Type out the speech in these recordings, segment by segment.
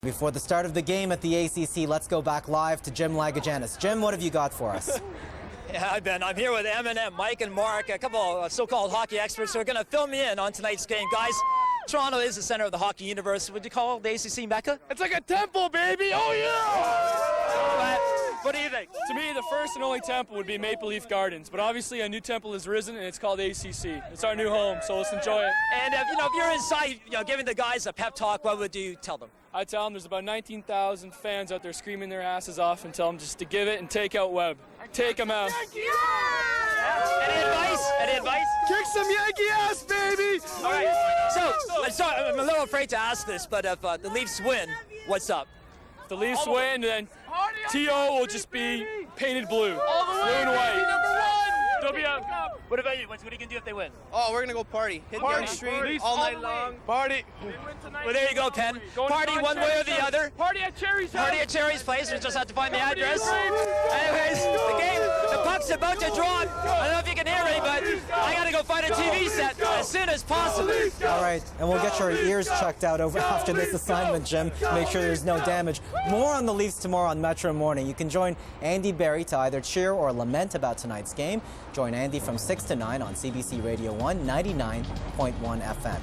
Before the start of the game at the ACC, let's go back live to Jim Lagajanis. Jim, what have you got for us? Yeah, hi Ben. I'm here with Eminem, Mike, and Mark, a couple of so-called hockey experts who are going to fill me in on tonight's game. Guys, Toronto is the center of the hockey universe. Would you call the ACC Mecca? It's like a temple, baby! Oh, yeah! What do you think? To me, the first and only temple would be Maple Leaf Gardens, but obviously a new temple has risen, and it's called ACC. It's our new home, so let's enjoy it. And if you're inside, giving the guys a pep talk, what would you tell them? I tell them there's about 19,000 fans out there screaming their asses off, and tell them just to give it and take out Webb. Take them out. Any advice? Any advice? Kick some Yankee ass, baby! All right. So, I'm a little afraid to ask this, but if the Leafs win, what's up? If the Leafs win, then T.O. will just be painted blue. All the way, blue and white. number one! They'll be a What about you? What are you going to do if they win? Oh, we're gonna go party. Hit Party. Yonge Street Party. all night long. party. Well, there you go, Ken. Party one way or the other. Party at Cherry's house. Party at Cherry's place. We just have to find the address. Anyways, the game, the puck's about to drop. I don't know if you can hear me, but I got to go find a TV set as soon as possible. All right, and we'll get your ears checked out after this assignment, Jim. Make sure there's no damage. More on the Leafs tomorrow on Metro Morning. You can join Andy Berry to either cheer or lament about tonight's game. Join Andy from 6 to 9 on CBC Radio 1, 99.1 FM.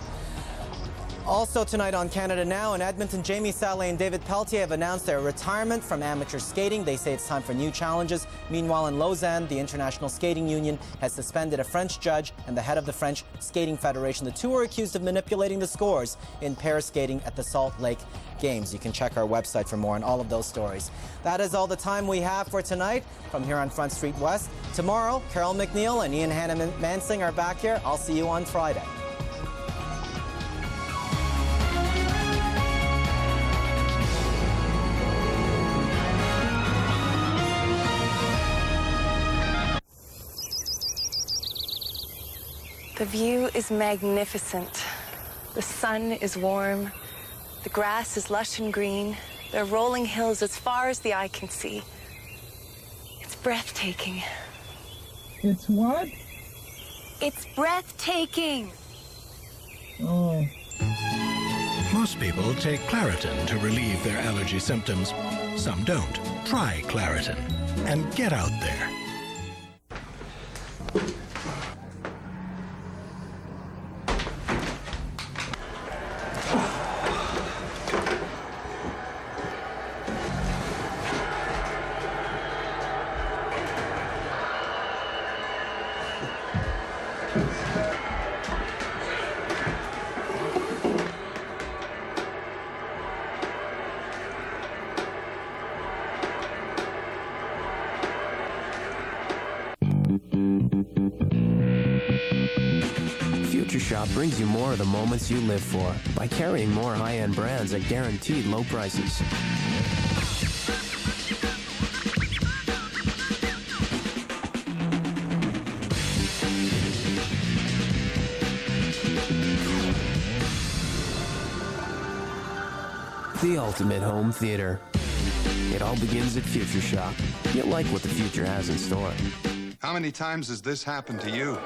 Also tonight on Canada Now in Edmonton, Jamie Salé and David Pelletier have announced their retirement from amateur skating. They say it's time for new challenges. Meanwhile, in Lausanne, the International Skating Union has suspended a French judge and the head of the French Skating Federation. The two are accused of manipulating the scores in pair skating at the Salt Lake Games. You can check our website for more on all of those stories. That is all the time we have for tonight from here on Front Street West. Tomorrow, Carol McNeil and Ian Hannah-Mansing are back here. I'll see you on Friday. The view is magnificent. The sun is warm. The grass is lush and green. There are rolling hills as far as the eye can see. It's breathtaking. It's what? It's breathtaking. Oh. Most people take Claritin to relieve their allergy symptoms. Some don't. Try Claritin and get out there. Future Shop brings you more of the moments you live for by carrying more high-end brands at guaranteed low prices. The ultimate home theater. It all begins at Future Shop. You'll like what the future has in store. How many times has this happened to you?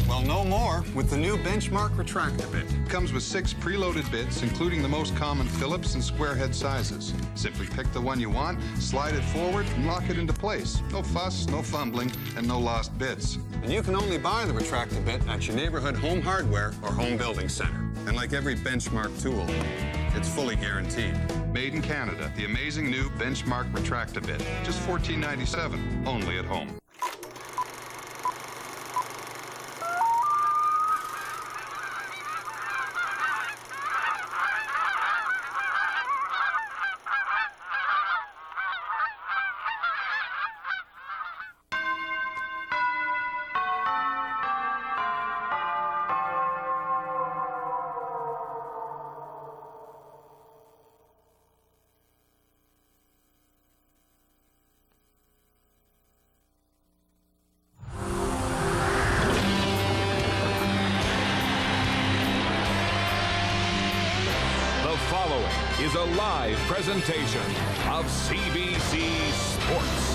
Well, no more with the new Benchmark Retractor Bit. Comes with 6 preloaded bits, including the most common Phillips and square head sizes. Simply pick the one you want, slide it forward, and lock it into place. No fuss, no fumbling, and no lost bits. And you can only buy the Retractor Bit at your neighborhood home hardware or home building center. And like every Benchmark tool, it's fully guaranteed. Made in Canada, the amazing new Benchmark Retractor Bit. Just $14.97, only at home. Is a live presentation of CBC Sports.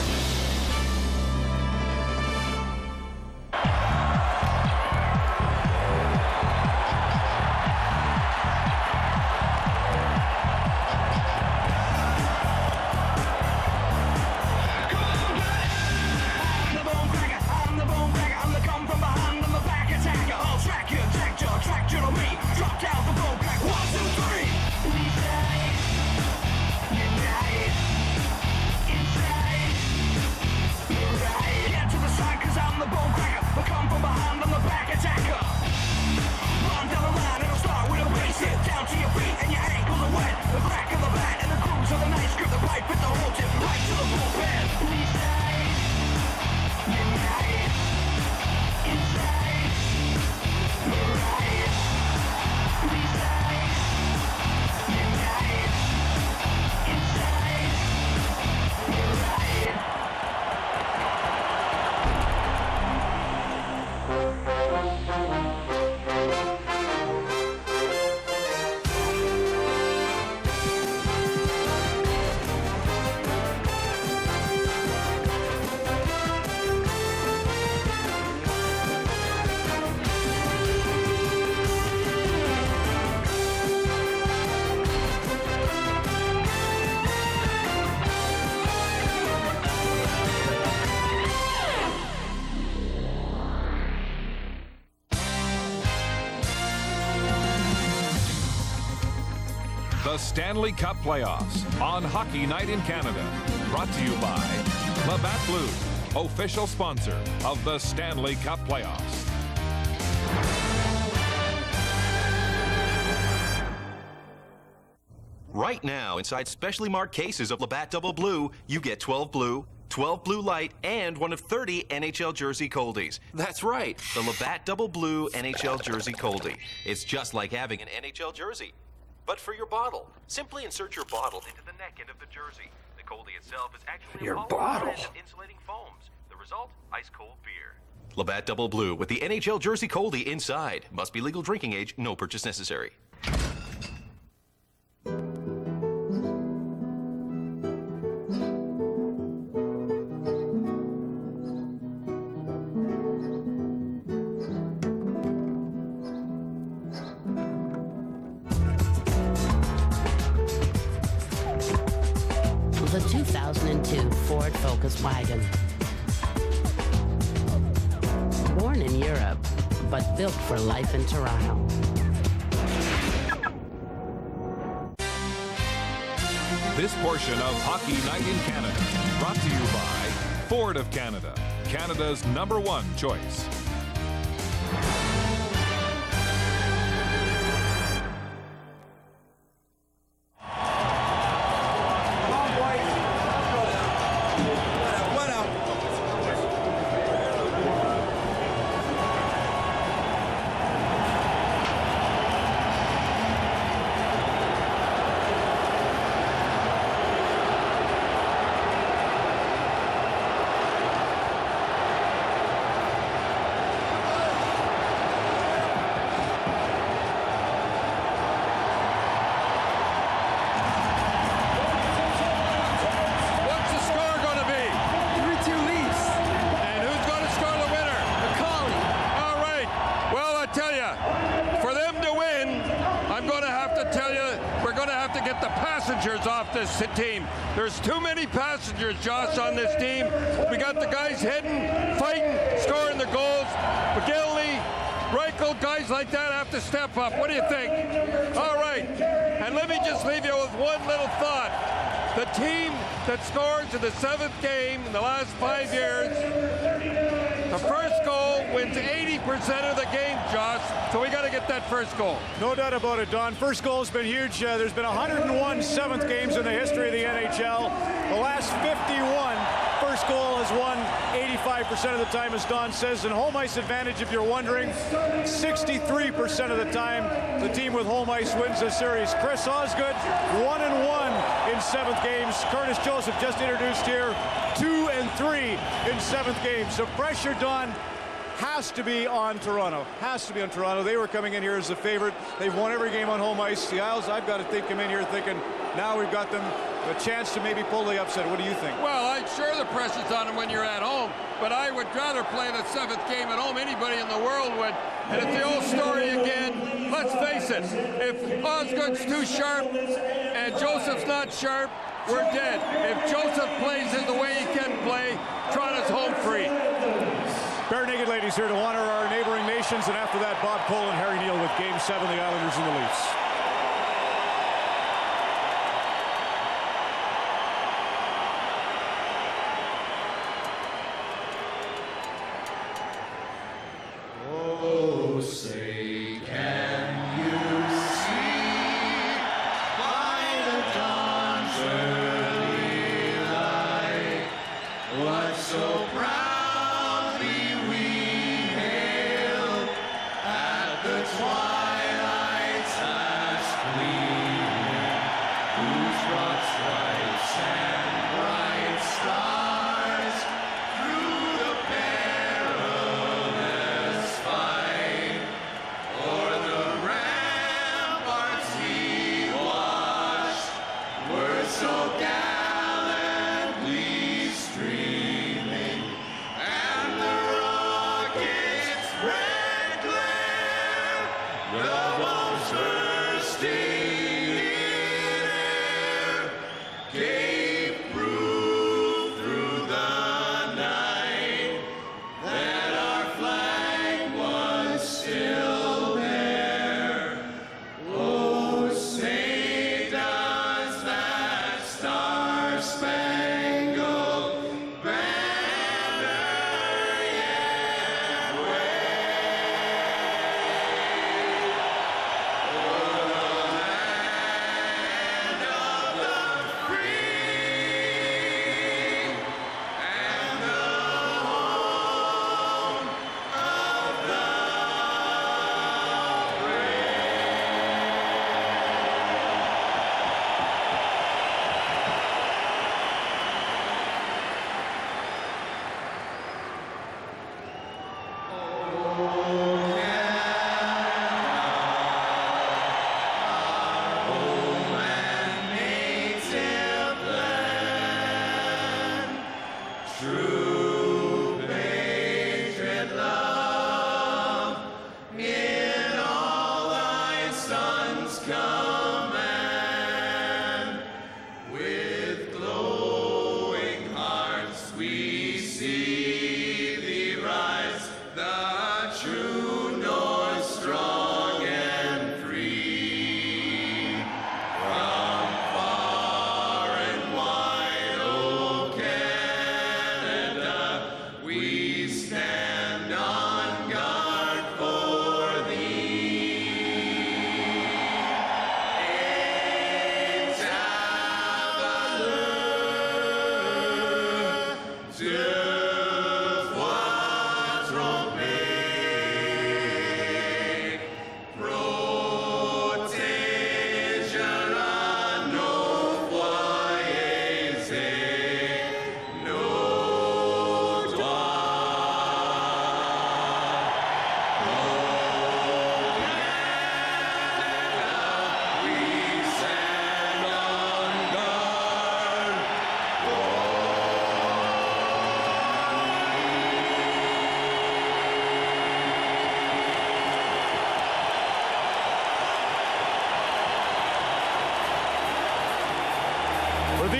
Stanley Cup playoffs on Hockey Night in Canada. Brought to you by Labatt Blue, official sponsor of the Stanley Cup playoffs. Right now, inside specially marked cases of Labatt Double Blue, you get 12 Blue, 12 Blue Light, and one of 30 NHL Jersey Coldies. That's right, the Labatt Double Blue NHL Jersey Coldie. It's just like having an NHL jersey, but for your bottle. Simply insert your bottle into the neck end of the jersey. The Coldie itself is actually a polymer of insulating foams. The result, ice-cold beer. Labatt Double Blue with the NHL Jersey Coldie inside. Must be legal drinking age, no purchase necessary. The 2002 Ford Focus wagon. Born in Europe, but built for life in Toronto. This portion of Hockey Night in Canada, brought to you by Ford of Canada, Canada's #1 choice. Off this team. There's too many passengers, Josh, on this team. We got the guys heading, fighting, scoring the goals. McGillney, Reichel, guys like that have to step up. What do you think? All right. And let me just leave you with one little thought. The team that scores in the 7th game in the last 5 years, the first goal wins 80% of the game, Josh. So we got to get that first goal. No doubt about it, Don. First goal's been huge. There's been 101 7th games in the history of the NHL. The last 51, first goal has won 85% of the time, as Don says. And home ice advantage, if you're wondering, 63% of the time, the team with home ice wins this series. Chris Osgood, 1-1 in 7th games. Curtis Joseph, just introduced here, 2-3 in 7th games. So pressure, Don, has to be on Toronto. Has to be on Toronto. They were coming in here as the favorite. They've won every game on home ice. The Isles, I've got to think, come in here thinking, now we've got them a chance to maybe pull the upset. What do you think? Well, I'm sure the pressure's on them when you're at home, but I would rather play the 7th game at home. Anybody in the world would. And it's the old story again. Let's face it, if Osgood's too sharp and Joseph's not sharp, we're dead. If Joseph plays in the way he can play, Toronto's home free. Bare Naked Ladies here to honor our neighboring nations, and after that, Bob Cole and Harry Neal with Game 7, the Islanders and the Leafs. Oh, say can you see by the dawn's early light what so proudly we hailed at the twilight's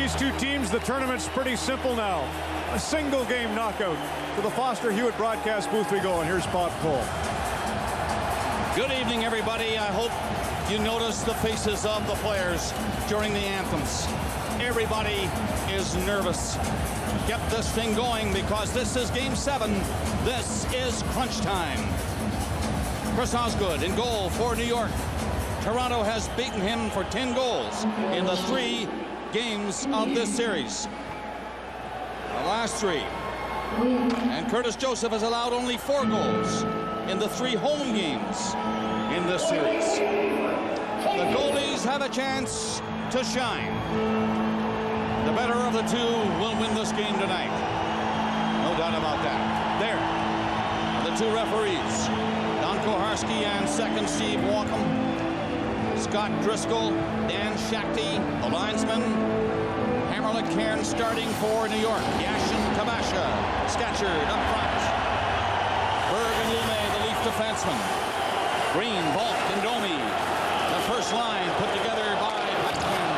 these two teams, the tournament's pretty simple now. A single game knockout. To the Foster Hewitt broadcast booth we go, and here's Bob Cole. Good evening, everybody. I hope you notice the faces of the players during the anthems. Everybody is nervous. Get this thing going because this is Game 7. This is crunch time. Chris Osgood in goal for New York. Toronto has beaten him for 10 goals in the 3 games of this series. The last 3. And Curtis Joseph has allowed only 4 goals in the 3 home games in this series. The goalies have a chance to shine. The better of the two will win this game tonight. No doubt about that. There are the 2 referees. Don Koharski and second Steve Walkham. Scott Driscoll, Dan Shakti, the linesman. Hammerlick Cairn starting for New York. Yashin Tabasha, Scatchard up front. Berg and Lume, the Leaf defenseman. Green, Balk, and Domi. The first line put together by Blackman.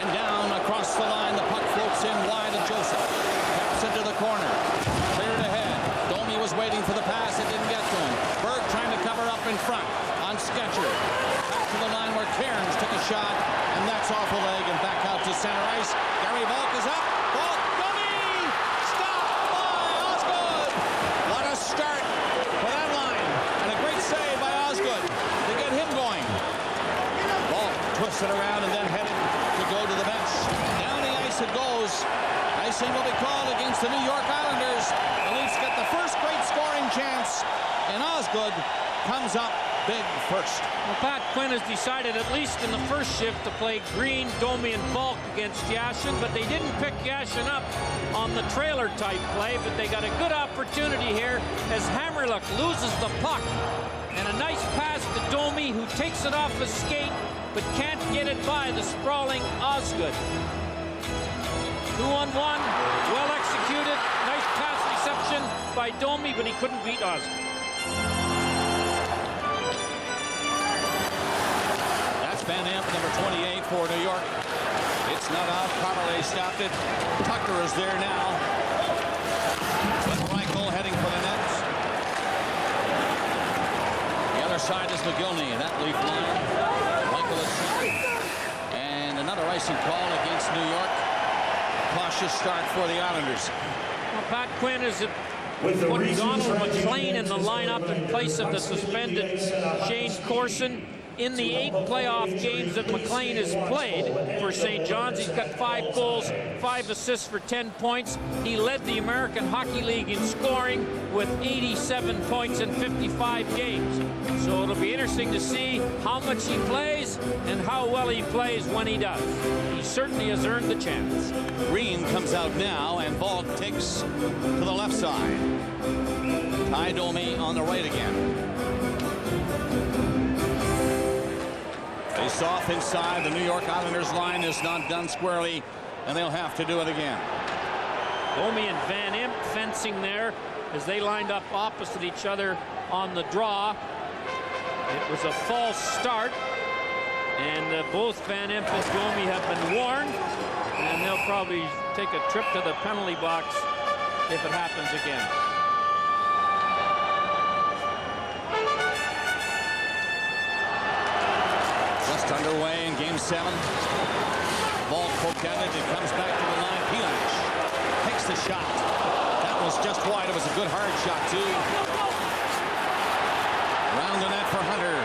And down across the line, the puck floats in wide of Joseph. Taps into the corner. Cleared ahead. Domi was waiting for the pass. It didn't get to him. Berg trying to cover up in front on Sketcher. Back to the line where Cairns took a shot, and that's off the leg and back out to center ice. Gary Balk is up. Balk, Domi! Stopped by Osgood! What a start for that line. And a great save by Osgood to get him going. Balk twisted around and then headed to go to the bench. Down the ice it goes. Icing will be called against the New York Islanders. The Leafs get the first great scoring chance, and Osgood comes up big first. Well, Pat Quinn has decided, at least in the first shift, to play Green, Domi, and Balk against Yashin, but they didn't pick Yashin up on the trailer type play, but they got a good opportunity here as Hammerluck loses the puck. And a nice pass to Domi, who takes it off his skate, but can't get it by the sprawling Osgood. 2-on-1, well executed, nice pass reception by Domi, but he couldn't beat Osgood. Van Imp, number 28 for New York. It's not out. Carberlay stopped it. Tucker is there now. With Reichel heading for the net. The other side is McGillney. That leaf line. Reichel is center. And another icing call against New York. Cautious start for the Islanders. Well, Pat Quinn is put Donald McLean in the lineup in place of the suspended Shane Corson. In the 8 playoff games that McLean has played for St. John's, he's got 5 goals, 5 assists for 10 points. He led the American Hockey League in scoring with 87 points in 55 games. So it'll be interesting to see how much he plays and how well he plays when he does. He certainly has earned the chance. Green comes out now, and Balk takes to the left side. Ty Domi on the right again. Face off inside. The New York Islanders line is not done squarely, and they'll have to do it again. Domi and Van Imp fencing there as they lined up opposite each other on the draw. It was a false start, and both Van Imp and Domi have been warned, and they'll probably take a trip to the penalty box if it happens again. Underway in Game 7. Ball poked at it. It comes back to the line. Pilash takes the shot. That was just wide. It was a good hard shot, too. Around the net for Hunter.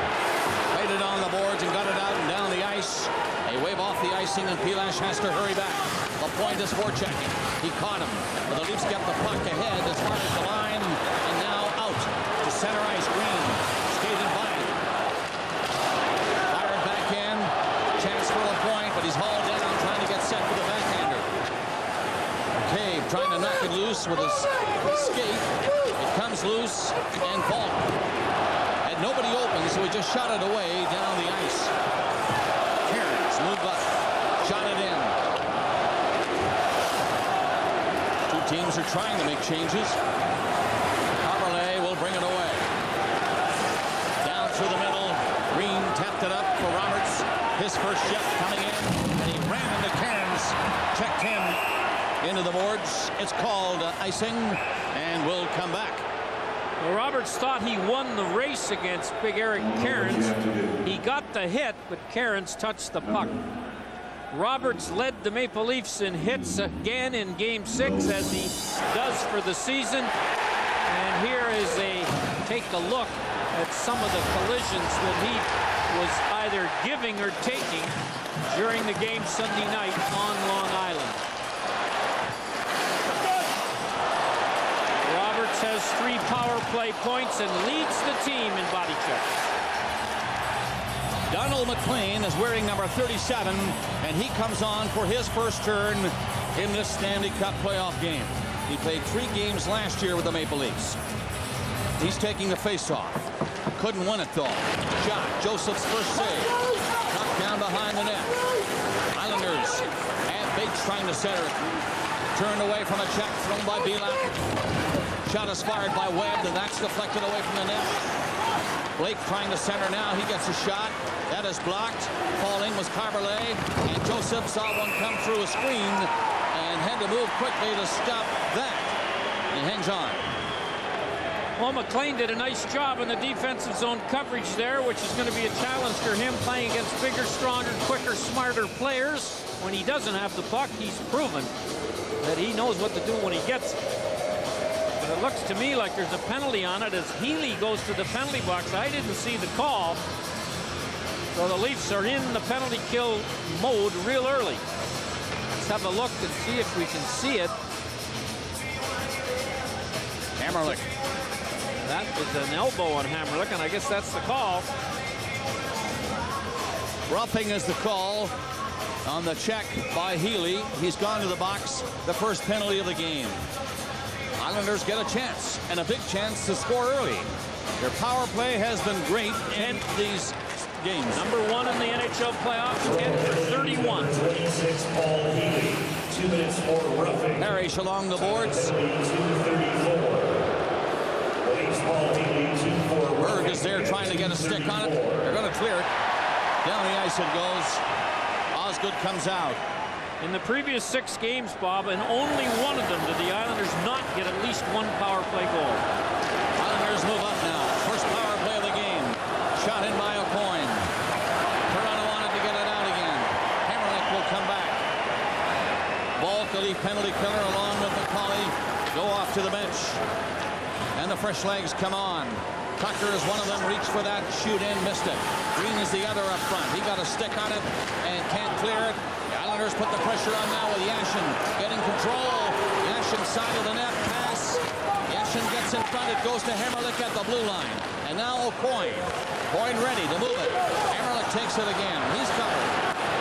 Played it on the boards and got it out and down the ice. They wave off the icing, and Pilash has to hurry back. The point is forechecking. He caught him. But the Leafs kept the puck ahead as far as the line, and now out to center ice. Green skated by. Chance for a point, but he's hauled down, trying to get set for the backhander. Cave trying to knock it loose with his skate. It comes loose, and Balk had nobody open, so he just shot it away down the ice. Cairns moved up, shot it in. Two teams are trying to make changes. Carberlay will bring it away. Down through the middle, Green tapped it up for Roberts. His first shift coming in, and he ran into Cairns It's called icing and will come back. Well, Roberts thought he won the race against Big Eric Cairns. He got the hit, but Cairns touched the puck. Roberts led the Maple Leafs in hits again in Game 6, as he does for the season. And here is take a look at some of the collisions that he was either giving or taking during the game Sunday night on Long Island. Roberts has 3 power play points and leads the team in body checks. Donald McLean is wearing number 37, and he comes on for his first turn in this Stanley Cup playoff game. He played 3 games last year with the Maple Leafs. He's taking the faceoff. Couldn't win it, though. Shot. Joseph's first save. Knocked down behind the net. Islanders and Bates trying to center it. Turned away from a check thrown by Belak. Shot is fired by Webb, and that's deflected away from the net. Blake trying to center now. He gets a shot. That is blocked. Falling was Carberlet, and Joseph saw one come through a screen and had to move quickly to stop that. He hangs on. Well, McLean did a nice job in the defensive zone coverage there, which is going to be a challenge for him playing against bigger, stronger, quicker, smarter players. When he doesn't have the puck, he's proven that he knows what to do when he gets it. But it looks to me like there's a penalty on it as Healy goes to the penalty box. I didn't see the call. So the Leafs are in the penalty kill mode real early. Let's have a look and see if we can see it. Hammerlick. That was an elbow on Hammerlick, and I guess that's the call. Roughing is the call on the check by Healy. He's gone to the box, the first penalty of the game. Islanders get a chance, and a big chance to score early. Their power play has been great in these games. Number 1 in the NHL playoffs, 10 for 31. 26, Paul Healy. 2 minutes for roughing. Parrish along the boards. 2:34. Berg is there trying to get a stick on it. They're going to clear it. Down the ice it goes. Osgood comes out. In the previous 6 games, Bob, and only one of them did the Islanders not get at least 1 power play goal. Islanders move up now. First power play of the game. Shot in by O'Coin. Toronto wanted to get it out again. Hammerlick will come back. Ball to leave penalty killer along with McCauley. Go off to the bench. And the fresh legs come on. Tucker is one of them. Reached for that shoot in, missed it. Green is the other up front. He got a stick on it and can't clear it. The Islanders put the pressure on now with Yashin getting control. Yashin side of the net pass. Yashin gets in front. It goes to Hammerlick at the blue line. And now O'Coin. O'Coin ready to move it. Hammerlick takes it again. He's covered.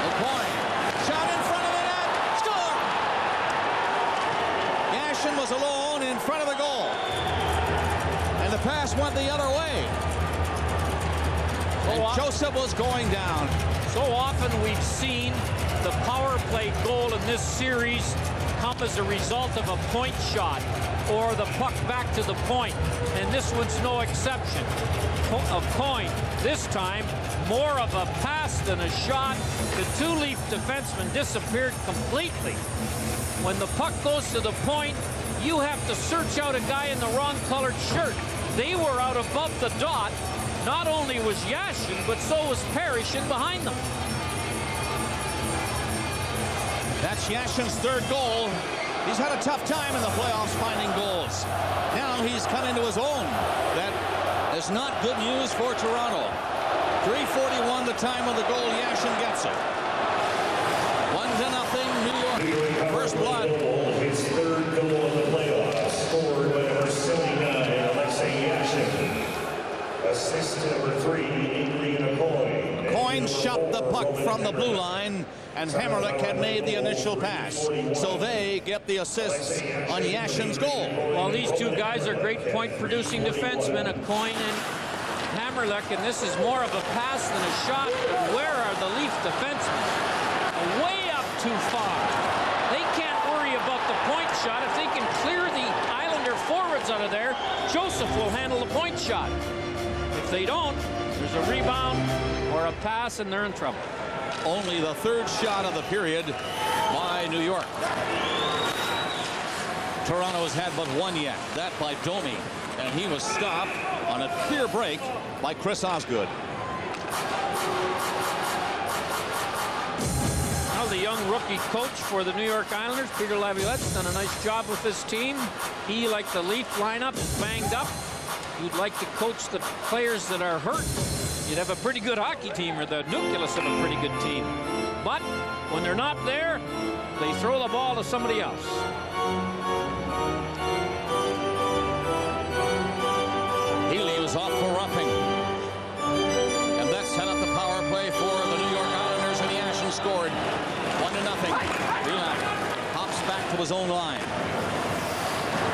O'Coin. Shot in front of the net. Score! Yashin was alone in front of the goal. And the pass went the other way. And Joseph was going down. So often we've seen the power play goal in this series come as a result of a point shot or the puck back to the point. And this one's no exception. A point, this time, more of a pass than a shot. The 2 Leaf defensemen disappeared completely. When the puck goes to the point, you have to search out a guy in the wrong colored shirt. They were out above the dot. Not only was Yashin, but so was Parrish in behind them. That's Yashin's 3rd goal. He's had a tough time in the playoffs finding goals. Now he's come into his own. That is not good news for Toronto. 3:41 the time of the goal. Yashin gets it. 1-0 New York. First blood. His 3rd goal of the playoffs, scored by number 79, Alexei Yashin. Assist to number 3, Adrian O'Coin. O'Coin shot the puck from the blue line, and Hammerlick had made the initial pass. So they get the assists on Yashin's goal. Well, these 2 guys are great point-producing defensemen, O'Coin and Hammerlick, and this is more of a pass than a shot. But where are the Leaf defensemen? Way up too far. They can't worry about the point shot. If they can clear the Islander forwards out of there, Joseph will handle the point shot. If they don't, there's a rebound or a pass, and they're in trouble. Only the 3rd shot of the period by New York. Toronto has had but one yet. That by Domi. And he was stopped on a clear break by Chris Osgood. Now the young rookie coach for the New York Islanders, Peter Laviolette's done a nice job with this team. He, like the Leaf lineup, is banged up. You'd like to coach the players that are hurt. You'd have a pretty good hockey team, or the nucleus of a pretty good team. But when they're not there, they throw the ball to somebody else. Healy was off for roughing. And that set up the power play for the New York Islanders, and Yashin scored 1-0. Belak hops back to his own line.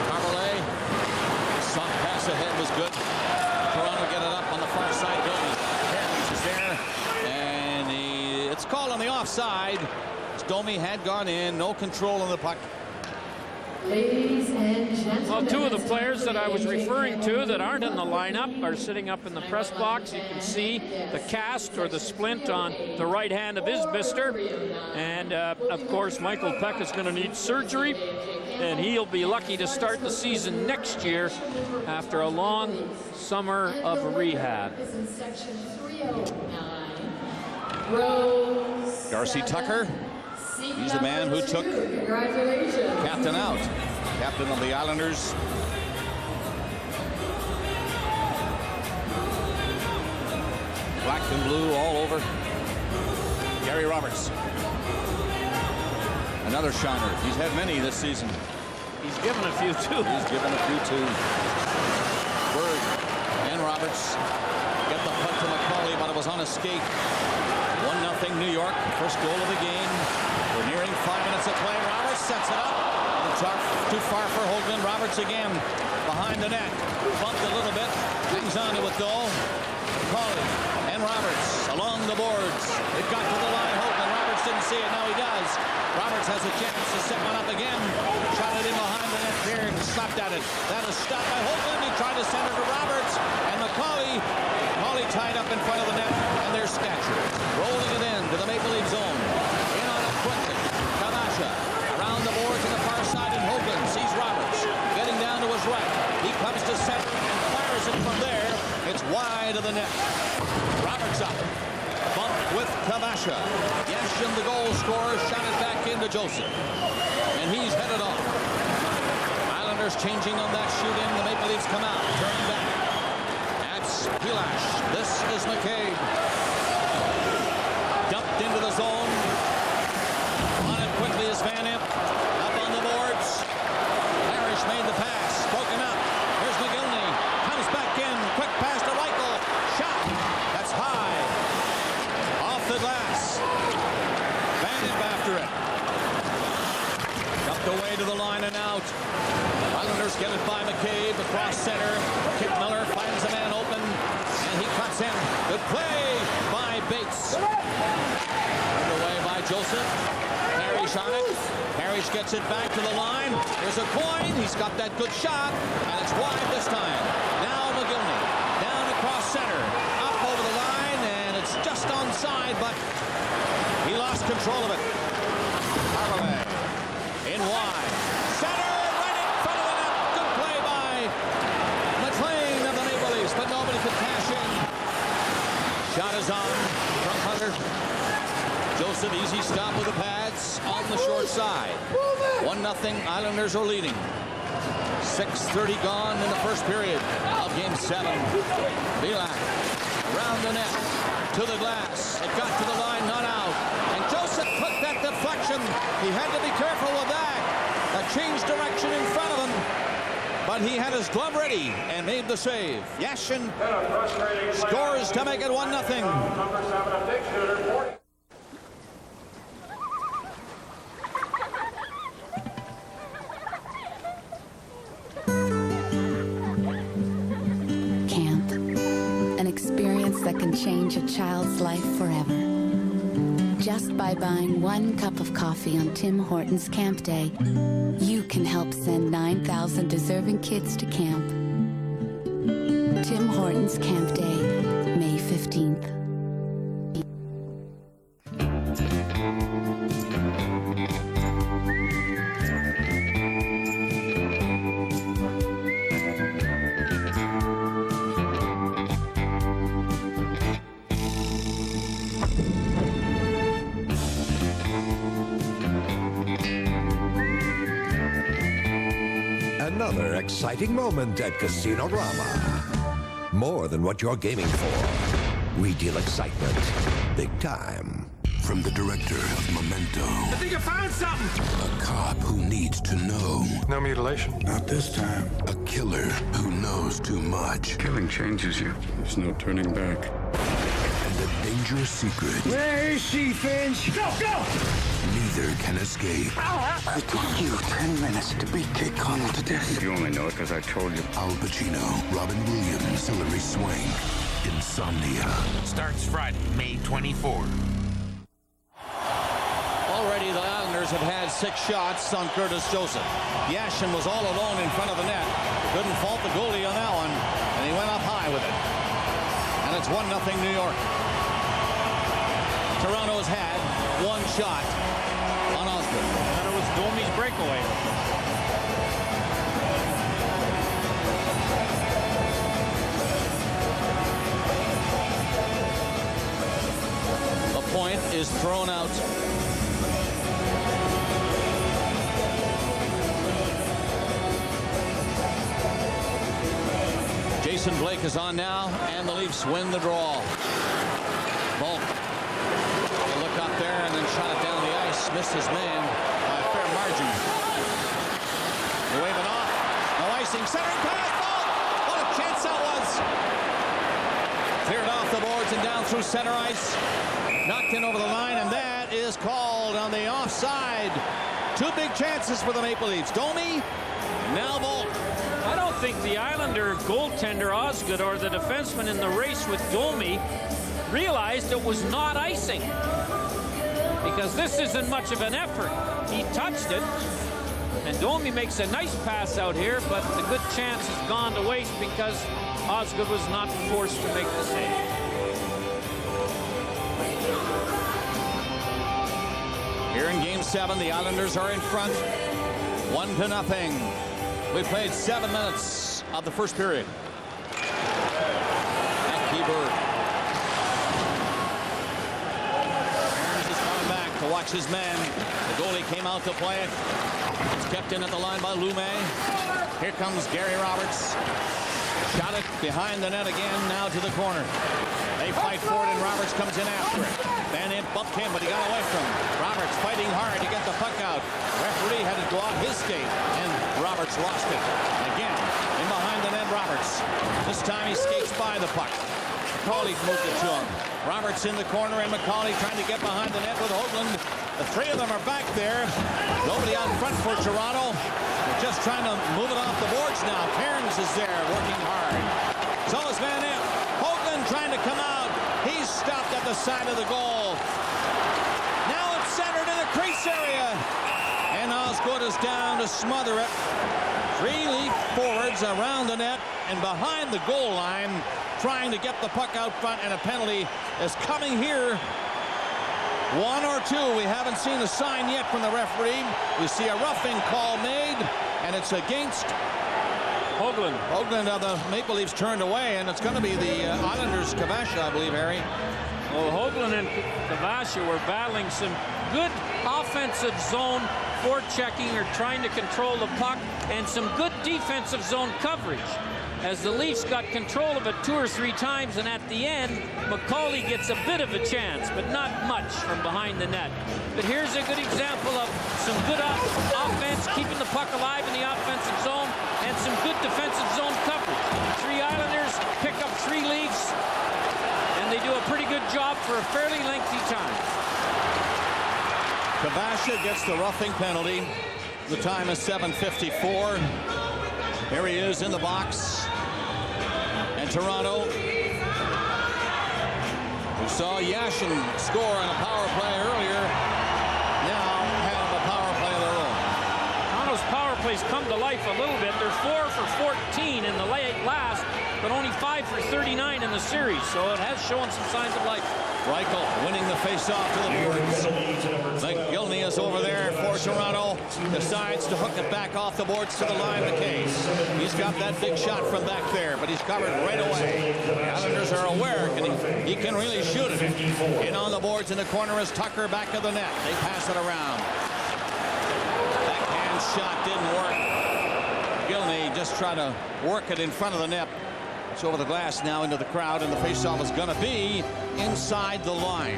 Carmelet, soft pass ahead was good. Toronto get it up on the far side. Domi Harris is there, and it's called on the offside. Domi had gone in, no control on the puck. Ladies and gentlemen, well, two of the players that I was referring to that aren't in the lineup are sitting up in the press box. You can see the cast or the splint on the right hand of Isbister. And, of course, Michael Peck is going to need surgery, and he'll be lucky to start the season next year after a long summer of rehab. Darcy Tucker. He's the man who took captain out. Captain of the Islanders. Black and blue all over. Gary Roberts. Another shiner. He's had many this season. He's given a few too. He's given a few too. Berg and Roberts get the puck to McCauley, but it was on a skate. 1-0 New York. First goal of the game. We're nearing 5 minutes of play. Roberts sets it up. Too far for Hoagland. Roberts again behind the net. Bumped a little bit. Hangs on to it though. McCauley and Roberts along the boards. It got to the line. Hoagland. Roberts didn't see it. Now he does. Roberts has a chance to set one up again. Shot it in behind the net here and slapped at it. That is stopped by Hoagland. He tried to send it to Roberts. And McCauley tied up in front of the net. And there's Scatcher rolling it in to the Maple Leaf zone. In on it quickly. Kamasha around the boards on the far side, and Hoagland sees Roberts getting down to his right. He comes to center and fires it from there. It's wide of the net. Roberts up. Bump with Kamasha. Yashin, the goal scorer, shot it back into Joseph. And he's headed off. Islanders changing on that shoot-in. The Maple Leafs come out, turning back. That's Pilash. This is McCabe. Dumped into the zone. On it quickly is Van Imp. Up on the boards. Parrish made the pass. Broken up. Here's McGillney. Comes back in. Quick pass to Reichel. Shot. That's high. Off the glass. Van Imp after it. Dumped away to the line and out. Islanders get it by McCabe across center. Kip Miller finds a man open. And he cuts in. Good play by Bates. Turned away by Joseph. Parrish on it. Parrish gets it back to the line. There's a coin. He's got that good shot. And it's wide this time. Now McGillney. Down across center. Up over the line. And it's just onside, but he lost control of it. Carmelet in wide. Center right in front of the net. Good play by McLean of the Maple Leafs, but nobody could cash in. Shot is on from Hunter. Joseph, easy stop with the pads on the short side. 1-0, Islanders are leading. 6:30 gone in the first period of Game 7. Belak around the net to the glass. It got to the line, not out. And Joseph took that deflection. He had to be careful with that. That changed direction in front of him. But he had his glove ready and made the save. Yashin scores to make it 1-0. Camp, an experience that can change a child's life forever. Just by buying 1 cup of coffee on Tim Hortons Camp Day, you can help send 9,000 deserving kids to camp. Tim Hortons Camp Day, May 15th. another exciting moment at Casino Drama. More than what you're gaming for. We deal excitement big time. From the director of Memento. I think I found something! A cop who needs to know. No mutilation. Not this time. A killer who knows too much. Killing changes you. There's no turning back. And a dangerous secret. Where is she, Finch? Go, go! Neither can escape. I told you 10 minutes to beat Kate Connell to death. You only know it because I told you. Al Pacino, Robin Williams, Hilary Swank. Insomnia. Starts Friday, May 24. Already the Islanders have had 6 shots on Curtis Joseph. Yashin was all alone in front of the net. Couldn't fault the goalie on that one, and he went up high with it. And it's 1-0 New York. Toronto's had 1 shot on Osgood. And it was Domi's breakaway. The point is thrown out. Jason Blake is on now, and the Leafs win the draw. Volk, a look up there and then shot it down the ice. Missed his man by a fair margin. They wave it off. No icing. Centering pass. Volk! What a chance that was! Cleared off the boards and down through center ice. Knocked in over the line, and that is called on the offside. 2 big chances for the Maple Leafs. Domi, now Volk. I don't think the Islander goaltender Osgood or the defenseman in the race with Domi realized it was not icing. Because this isn't much of an effort. He touched it, and Domi makes a nice pass out here, but the good chance has gone to waste because Osgood was not forced to make the save. Here in Game 7, the Islanders are in front, 1-0. We played 7 minutes of the first period. Mackey Bird. Burns is coming back to watch his man. The goalie came out to play it. It's kept in at the line by Lume. Here comes Gary Roberts. Shot it behind the net again, now to the corner. They fight for it, and Roberts comes in after it. Van Imp bumped him, but he got away from him. Roberts fighting hard to get the puck out. Referee had to go out his skate, and Roberts lost it. Again, in behind the net, Roberts. This time he skates by the puck. McCauley moved it to him. Roberts in the corner, and McCauley trying to get behind the net with Hoagland. The 3 of them are back there. Nobody out front for Toronto. They're just trying to move it off the boards now. Cairns is there working hard. So is Van Imp. Hoagland trying to come out. He's stopped at the side of the goal. Now it's centered in the crease area. And Osgood is down to smother it. 3 Leaf forwards around the net and behind the goal line trying to get the puck out front, and a penalty is coming here. 1 or 2. We haven't seen a sign yet from the referee. We see a roughing call made, and it's against Hoagland. Hoagland of the Maple Leafs turned away, and it's going to be the Islanders' Kavasha, I believe, Harry. Well, Hoagland and Kavasha were battling some good offensive zone forechecking or trying to control the puck, and some good defensive zone coverage. As the Leafs got control of it 2 or 3 times, and at the end, McCauley gets a bit of a chance, but not much from behind the net. But here's a good example of some good offense, keeping the puck alive in the offensive zone, and some good defensive zone coverage. 3 Islanders pick up 3 Leafs, and they do a pretty good job for a fairly lengthy time. Kavasha gets the roughing penalty. The time is 7:54. Here he is in the box. And Toronto, who saw Yashin score on a power play earlier, now have a power play of their own. Toronto's power plays come to life a little bit. They're 4 for 14 in the last, but only 5 for 39 in the series, so it has shown some signs of life. Reichel winning the face-off to the boards. McGillney is over there for Toronto. Decides to hook it back off the boards to the line. McKay. He's got that big shot from back there, but he's covered right away. The Islanders are aware he can really shoot it. In on the boards in the corner is Tucker, back of the net. They pass it around. Backhand shot didn't work. McGillney just try to work it in front of the net. It's over the glass now into the crowd, and the faceoff is going to be inside the line.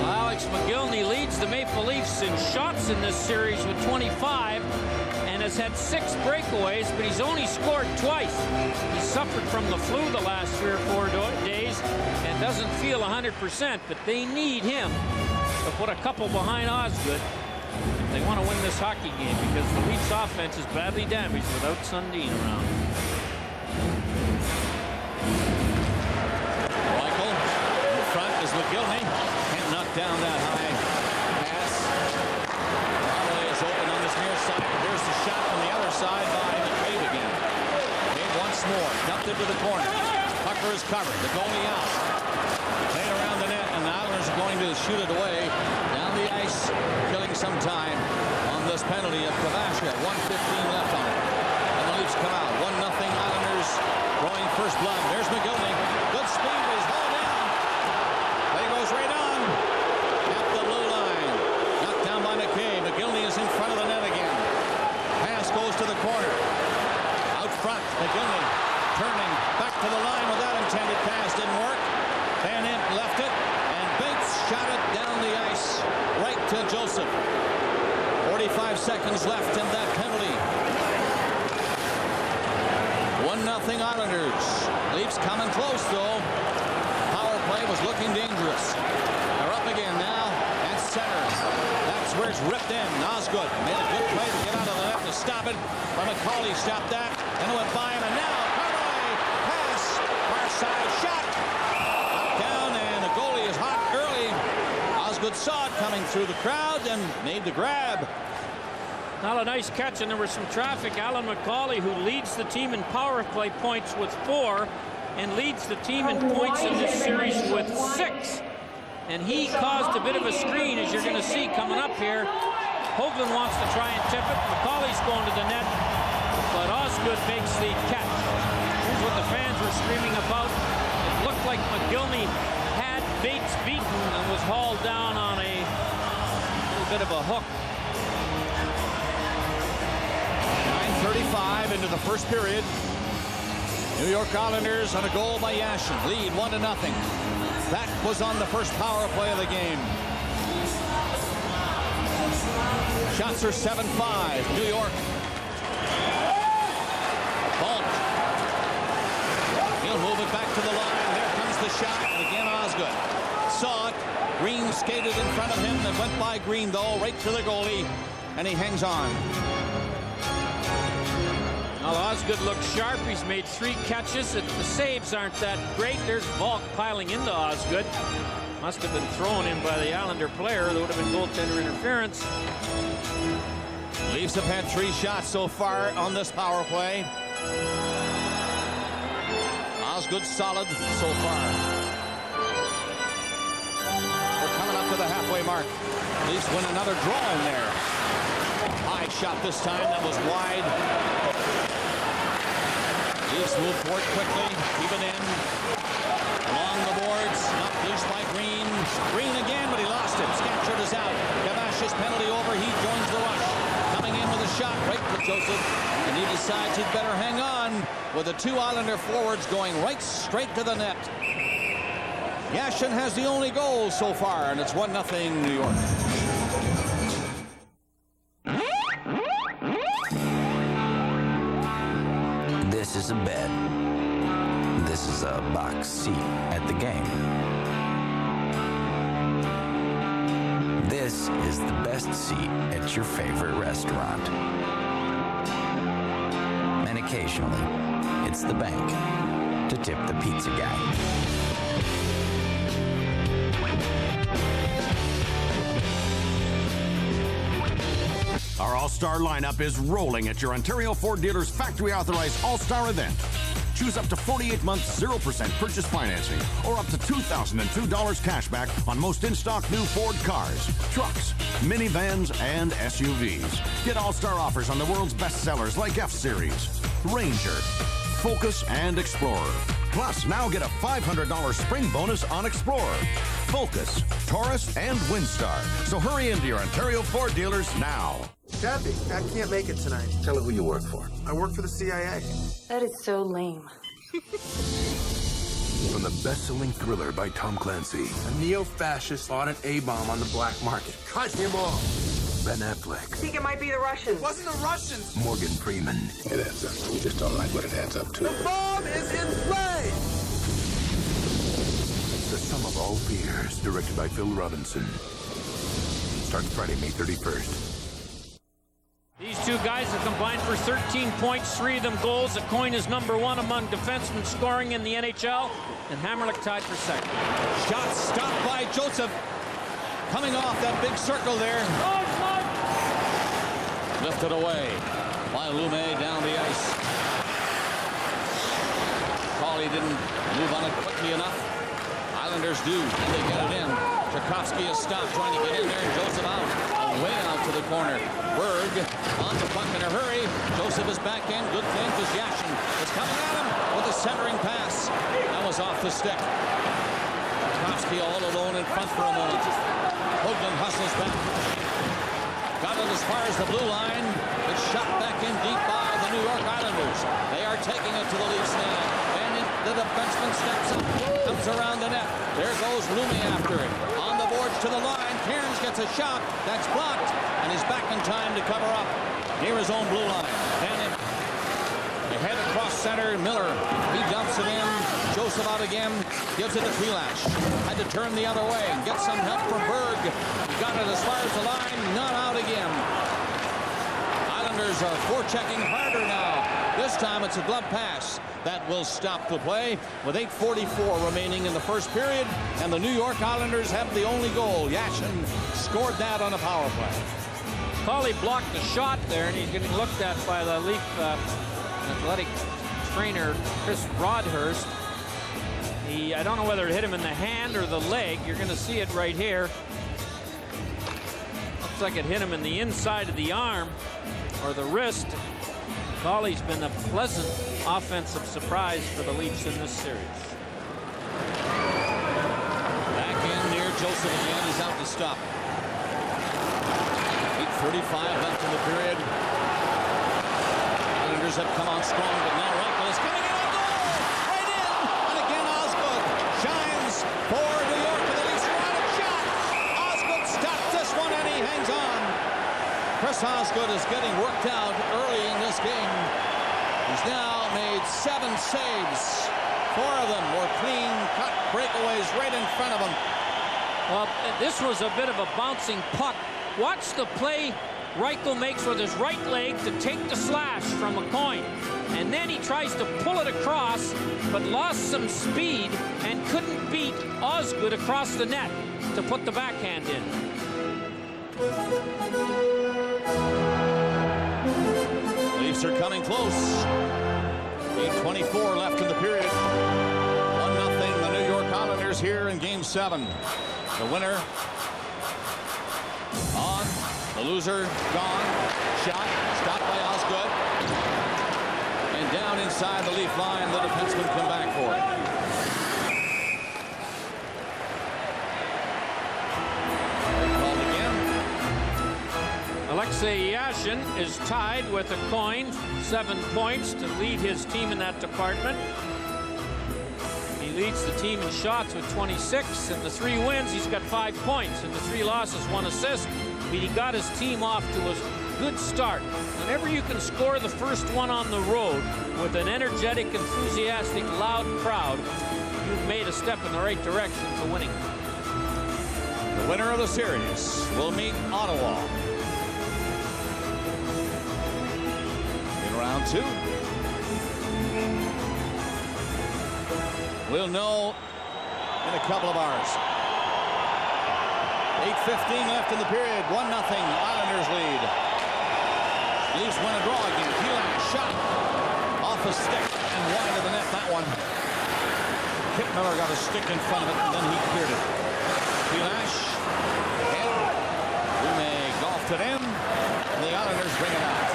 Alex Mogilny leads the Maple Leafs in shots in this series with 25 and has had 6 breakaways, but he's only scored twice. He suffered from the flu the last 3 or 4 days and doesn't feel 100%, but they need him to put a couple behind Osgood if they want to win this hockey game, because the Leafs offense is badly damaged without Sundin around. Michael in front is Mogilny. Can't knock down that high pass. Marley is open on this near side. Here's the shot from the other side by McCabe again. McCabe once more, dumped into the corner. Tucker is covered. The goalie out. Playing around the net, and the Islanders are going to shoot it away down the ice, killing some time on this penalty of Kavasha. 1:15 left on it. And the Leafs come out. 1-0 Islanders drawing first blood. There's Mogilny. Good speed, but he's hauled down. Play goes right on. At the blue line. Knocked down by McCabe. Mogilny is in front of the net again. Pass goes to the corner. Out front, Mogilny turning back to the line with that intended pass. Didn't work. Van Imp left it, and Bates shot it down the ice right to Joseph. 45 seconds left in that penalty. 1-0 Islanders. Leafs coming close, though. Power play was looking dangerous. They're up again now at center. That's where it's ripped in. Osgood made a good play to get out of the net to stop it. But McCauley stopped that, and it went by him, and now Carboy pass, far side shot. Knocked down, and the goalie is hot early. Osgood saw it coming through the crowd and made the grab. Now a nice catch, and there was some traffic. Alan McCauley, who leads the team in power play points with 4 and leads the team in points in this series with 6. And he caused a bit of a screen, as you're going to see coming up here. Hoagland wants to try and tip it. McCauley's going to the net, but Osgood makes the catch. Here's what the fans were screaming about. It looked like Mogilny had Bates beaten and was hauled down on a little bit of a hook. 9:35 into the first period. New York Islanders on a goal by Yashin. Lead 1-0. That was on the first power play of the game. Shots are 7-5. New York. Faulk. He'll move it back to the line. There comes the shot. And again, Osgood saw it. Green skated in front of him and went by Green, though, right to the goalie. And he hangs on. Now Osgood looks sharp. He's made 3 catches. The saves aren't that great. There's Volk piling into Osgood. Must have been thrown in by the Islander player. There would have been goaltender interference. Leafs have had 3 shots so far on this power play. Osgood solid so far. We're coming up to the halfway mark. Leafs win another draw in there. High shot this time. That was wide. Leafs move forward quickly. Keep it in. Along the boards. Knocked loose by Green. Green again, but he lost it. Scatcherd is out. Gavash's penalty over. He joins the rush. Coming in with a shot right to Joseph. And he decides he'd better hang on with the 2 Islander forwards going right straight to the net. Yashin has the only goal so far, and it's 1-0 New York. This is a bed. This is a box seat at the game. This is the best seat at your favorite restaurant. And occasionally, it's the bank to tip the pizza guy. Our All-Star lineup is rolling at your Ontario Ford dealer's factory-authorized All-Star event. Choose up to 48 months 0% purchase financing or up to $2,002 cash back on most in-stock new Ford cars, trucks, minivans, and SUVs. Get All-Star offers on the world's best sellers like F-Series, Ranger, Focus, and Explorer. Plus, now get a $500 spring bonus on Explorer, Focus, Taurus, and Windstar. So hurry into your Ontario Ford dealers now. Kathy, I can't make it tonight. Tell her who you work for. I work for the CIA. That is so lame. From the best-selling thriller by Tom Clancy. A neo-fascist bought an A-bomb on the black market. Cut him off. Ben Affleck. I think it might be the Russians. Wasn't the Russians. Morgan Freeman. It adds up. We just don't like what it adds up to. The bomb is in play! The Sum of All Fears, directed by Phil Robinson. Starts Friday, May 31st. These two guys have combined for 13 points, 3 of them goals. Aucoin is #1 among defensemen scoring in the NHL, and Hamrlik tied for second. Shot stopped by Joseph. Coming off that big circle there. Lifted away by Lume down the ice. Cawley didn't move on it quickly enough. Islanders do, and they get it in. Tchaikovsky is stopped trying to get in there, and Joseph out. Away out to the corner. Berg on the puck in a hurry. Joseph is back in. Good thing because Yashin is coming at him with a centering pass. That was off the stick. Tchaikovsky all alone in front for a moment. Hoagland hustles back. Got it as far as the blue line. It's shot back in deep by the New York Islanders. They are taking it to the Leafs now. And the defenseman steps up, comes around the net. There goes Lume after it. On the boards to the line. Cairns gets a shot. That's blocked. And he's back in time to cover up near his own blue line. And they head across center. Miller, he dumps it in. Joseph out again. Gives it to Pilash. Had to turn the other way and get some help from Berg. Got it as far as the line. Not out again. Islanders are forechecking harder now. This time it's a glove pass. That will stop the play with 8:44 remaining in the first period. And the New York Islanders have the only goal. Yashin scored that on a power play. Cawley blocked the shot there, and he's getting looked at by the Leaf athletic trainer, Chris Broadhurst. I don't know whether it hit him in the hand or the leg. You're going to see it right here. Looks like it hit him in the inside of the arm or the wrist. Cawley's been a pleasant offensive surprise for the Leafs in this series. Back in near Joseph again. He's out to stop. 8:35 left in the period. Islanders have come on strong, but now Reichel is coming in on goal! Right in! And again Osgood shines for New York, and the Leafs are out of shot! Osgood stopped this one, and he hangs on. Chris Osgood is getting worked out early in this game. He's now made 7 saves. 4 of them were clean-cut breakaways right in front of him. Well, this was a bit of a bouncing puck. Watch the play Reichel makes with his right leg to take the slash from Aucoin. And then he tries to pull it across, but lost some speed and couldn't beat Osgood across the net to put the backhand in. Leafs are coming close. 8:24 left in the period. 1-0 the New York Islanders here in Game 7. The winner on, the loser gone. Shot stopped by Osgood. And down inside the Leaf line, the defensemen come back for it. Called again. Alexei Yashin is tied with Aucoin, 7 points to lead his team in that department. He leads the team in shots with 26. In the 3 wins, he's got 5 points. In the 3 losses, 1 assist. But he got his team off to a good start. Whenever you can score the first one on the road with an energetic, enthusiastic, loud crowd, you've made a step in the right direction to winning. The winner of the series will meet Ottawa in round 2. We'll know in a couple of hours. 8:15 left in the period. 1-0 Islanders lead. Leafs win a draw again. Keelan shot off a stick and wide of the net. That one. Kip Miller got a stick in front of it, and then he cleared it. Pilash ahead. Lume golfed it in, and the Islanders bring it out.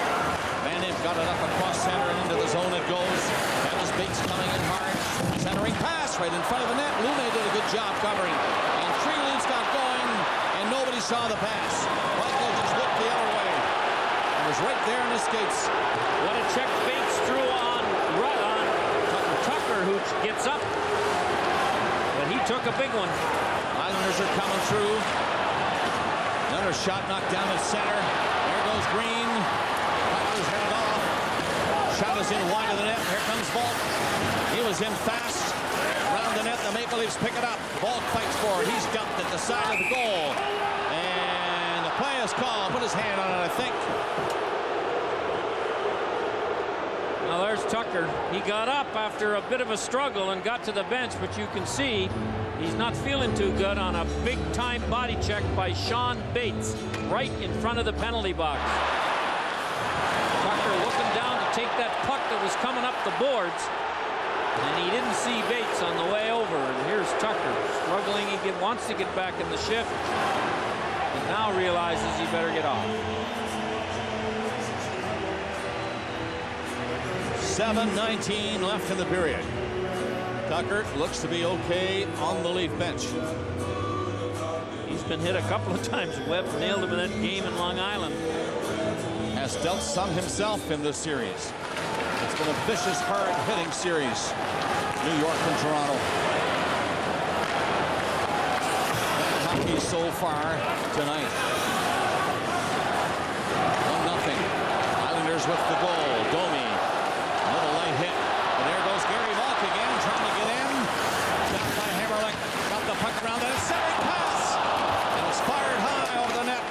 Van Impe got it up across center and into the zone it goes. Bates coming in hard. Centering pass right in front of the net. Lume did a good job covering. And 3 Leafs got going, and nobody saw the pass. Michael just looked the other way. It was right there in the skates. What a check Bates threw on Tucker, who gets up. But he took a big one. Islanders are coming through. Another shot knocked down at center. There goes Green. Tucker's headed off. Shot is in wide of the net. Here comes Volk. He was in fast. Around the net, the Maple Leafs pick it up. Volk fights for it. He's dumped at the side of the goal. And the play is called. Put his hand on it, I think. Now there's Tucker. He got up after a bit of a struggle and got to the bench, but you can see he's not feeling too good on a big-time body check by Sean Bates right in front of the penalty box. Tucker looking down to take that puck that was coming up the boards, and he didn't see Bates on the way over. And here's Tucker struggling. He wants to get back in the shift, and now realizes he better get off. 7:19 left in the period. Tucker looks to be okay on the Leaf bench. He's been hit a couple of times. Webb nailed him in that game in Long Island. Has dealt some himself in this series. It's been a vicious, hard-hitting series. New York and Toronto. Hockey so far tonight. 1-0. Islanders with the goal. Domi. Little light hit. And there goes Gary Volk again, trying to get in. Stopped by Hammerlick. Got the puck around and a centering pass. And it's fired high over the net.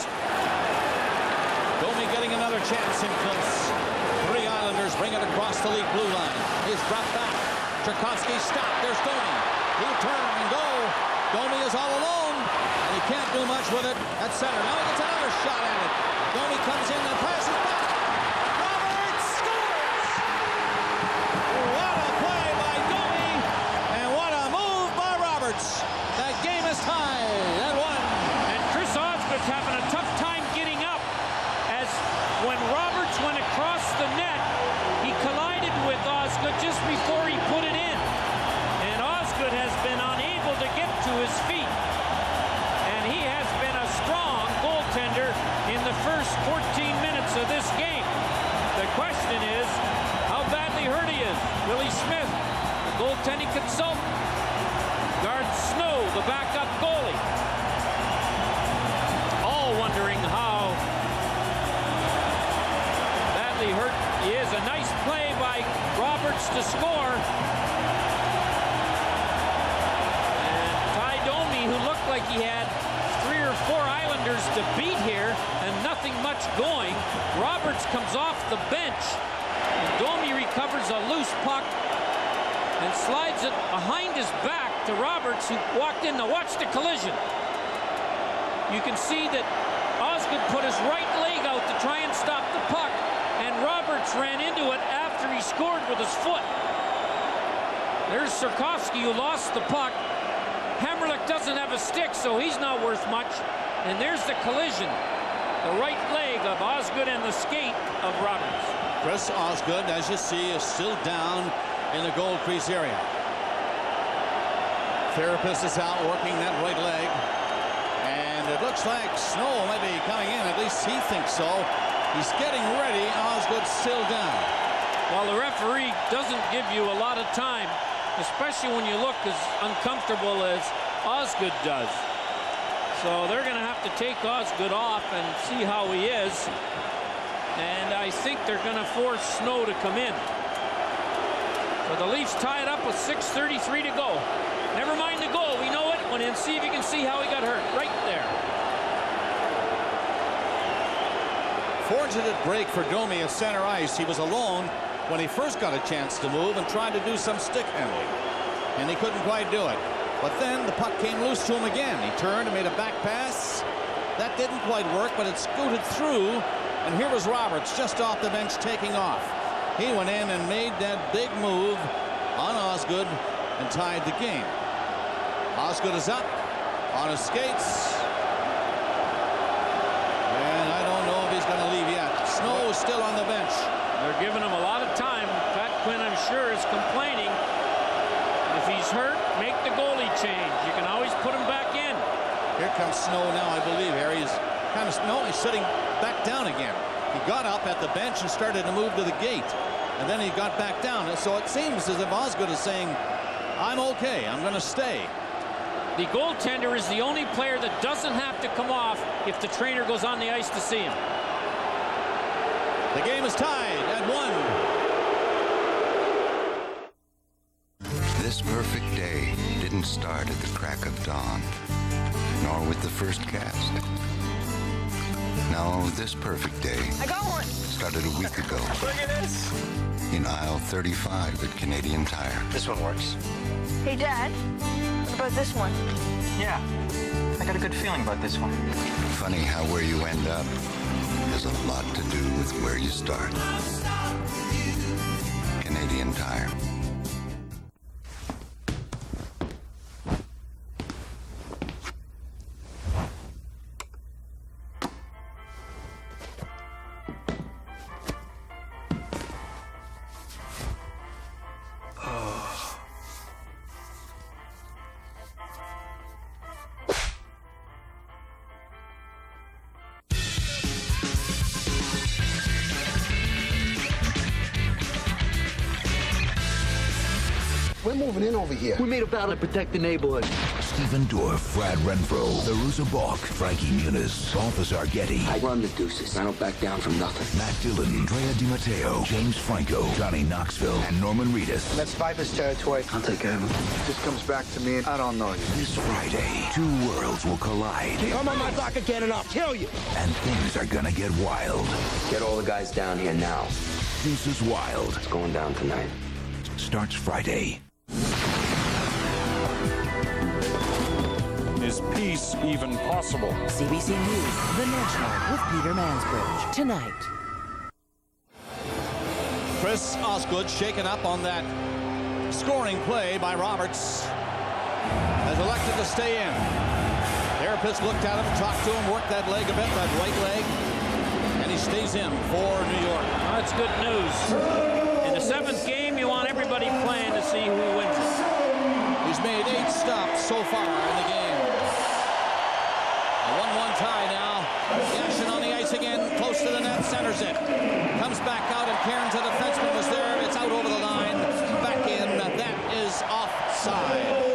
Domi getting another chance in close. 3 Islanders bring it across the Leaf blue line. He's dropped back. Tchaikovsky stopped. There's Domi. He'll turn and go. Domi is all alone, and he can't do much with it at center. Now he gets another shot at it. Domi comes in and passes back. Roberts scores! What a play by Domi, and what a move by Roberts. That game is tied at 1. And Chris Osgood's having a tough time getting up, as when Roberts went across the net, he collided with Osgood just before he put it in. And Osgood has been unable to get to his feet. And he has been a strong goaltender in the first 14 minutes of this game. The question is how badly hurt he is. Willie Smith, the goaltending consultant, guards Snow, the backup goalie. All wondering how badly hurt he is. A nice play by Roberts to score. And Ty Domi, who looked like he had 3 or 4 Islanders to beat here and nothing much going. Roberts comes off the bench, and Domi recovers a loose puck and slides it behind his back to Roberts, who walked in. Now watch the collision. You can see that Osgood put his right leg out to try and stop the puck, and Roberts ran into it after he scored with his foot. There's Sierkowski, who lost the puck. Hammerlick doesn't have a stick, so he's not worth much. And there's the collision. The right leg of Osgood and the skate of Roberts. Chris Osgood, as you see, is still down in the goal crease area. Therapist is out working that right leg. And it looks like Snow might be coming in. At least he thinks so. He's getting ready. Osgood's still down. Well, the referee doesn't give you a lot of time, especially when you look as uncomfortable as Osgood does. So they're going to have to take Osgood off and see how he is. And I think they're going to force Snow to come in. So the Leafs tie it up with 6:33 to go. Never mind the goal. We know it. And see if you can see how he got hurt. Right there. Fortunate break for Domi at center ice. He was alone when he first got a chance to move and tried to do some stick handling. And he couldn't quite do it. But then the puck came loose to him again. He turned and made a back pass. That didn't quite work, but it scooted through. And here was Roberts just off the bench taking off. He went in and made that big move on Osgood and tied the game. Osgood is up on his skates. And I don't know if he's going to leave yet. Snow is still on the bench. They're giving him a lot of time. Pat Quinn, I'm sure, is complaining. comes Snow now, I believe. Harry is kind of, no, he's sitting back down again. He got up at the bench and started to move to the gate. And then he got back down. And so it seems as if Osgood is saying, I'm okay, I'm going to stay. The goaltender is the only player that doesn't have to come off if the trainer goes on the ice to see him. The game is tied at 1. This perfect day didn't start at the crack of dawn, nor with the first cast. No, this perfect day started a week ago. Look at this. In aisle 35 at Canadian Tire. This one works. Hey, Dad, what about this one? Yeah, I got a good feeling about this one. Funny how where you end up has a lot to do with where you start. Canadian Tire. We're moving in over here. We made a vow to protect the neighborhood. Stephen Dorff, Brad Renfro, Veruza Balk, Frankie Muniz, Balthazar Getty. I run the Deuces. I don't back down from nothing. Matt Dillon, Andrea DiMatteo, James Franco, Johnny Knoxville, and Norman Reedus. That's Viper's territory. I'll take care of him. If this comes back to me, I don't know you. This Friday, two worlds will collide. Come on my block again and I'll kill you. And things are gonna get wild. Get all the guys down here now. This is Wild. It's going down tonight. Starts Friday. Is peace even possible? CBC News, The National with Peter Mansbridge. Tonight. Chris Osgood shaken up on that scoring play by Roberts. Has elected to stay in. Therapist looked at him, talked to him, worked that leg a bit, that right leg. And he stays in for New York. That's good news. In the 7th game, you want everybody playing to see who wins it. He's made 8 stops so far in the game. A 1-1 tie now. Yashin on the ice again, close to the net, centers it. Comes back out, and Cairns, the defenseman, was there. It's out over the line, back in. That is offside.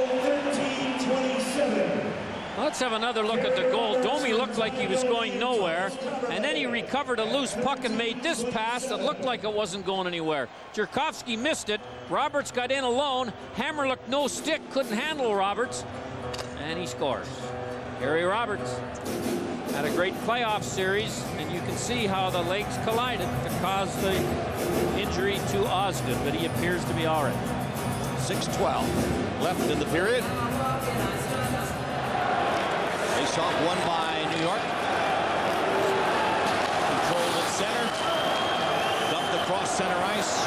Let's have another look at the goal. Domi looked like he was going nowhere, and then he recovered a loose puck and made this pass that looked like it wasn't going anywhere. Jerkovsky missed it. Roberts got in alone. Hammer looked no stick, couldn't handle Roberts, and he scores. Gary Roberts had a great playoff series, and you can see how the legs collided to cause the injury to Osgood, but he appears to be all right. 6:12 left in the period. Face-off won by New York. Controlled at center. Dumped across center ice.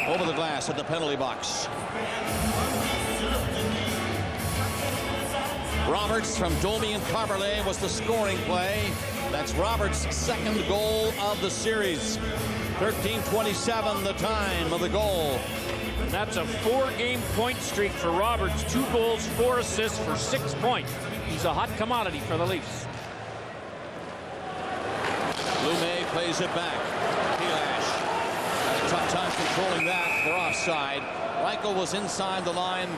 Over the glass at the penalty box. Roberts from Domi and Carberlay was the scoring play. That's Roberts' 2nd goal of the series. 13:27 the time of the goal. That's a 4-game point streak for Roberts. 2 goals, 4 assists for 6 points. He's a hot commodity for the Leafs. Lumet plays it back. Pilash had a tough time controlling that for offside. Reichel was inside the line,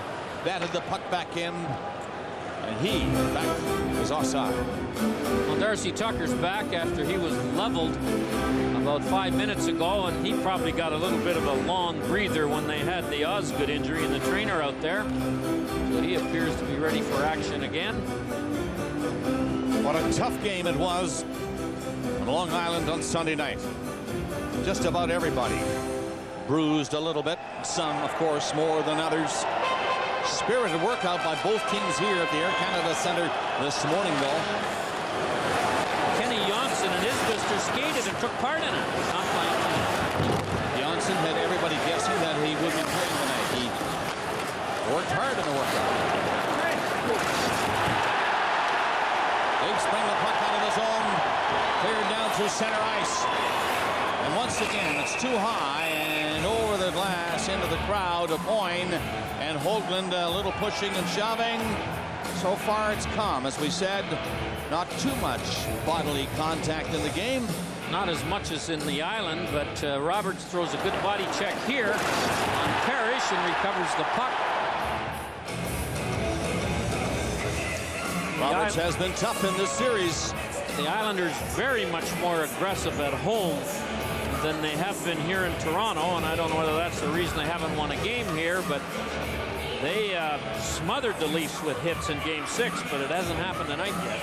batted the puck back in, and he, in fact, was offside. Well, Darcy Tucker's back after he was leveled about 5 minutes ago, and he probably got a little bit of a long breather when they had the Osgood injury and the trainer out there. So he appears to be ready for action again. What a tough game it was on Long Island on Sunday night. Just about everybody bruised a little bit. Some, of course, more than others. Spirited workout by both teams here at the Air Canada Centre this morning, though. Kenny Johnson and his sister skated and took part in it. Not playing tonight. Johnson had everybody guessing that he would be playing tonight. He worked hard in the workout. Big spring the puck out of the zone. Cleared down through center ice. And once again, it's too high and over the glass into the crowd of Boyne. And Hoagland a little pushing and shoving. So far it's come. As we said, not too much bodily contact in the game. Not as much as in the Island, but Roberts throws a good body check here on Parrish and recovers the puck. Roberts has been tough in this series. The Islanders very much more aggressive at home than they have been here in Toronto, and I don't know whether that's the reason they haven't won a game here, but they smothered the Leafs with hits in Game 6, but it hasn't happened tonight yet.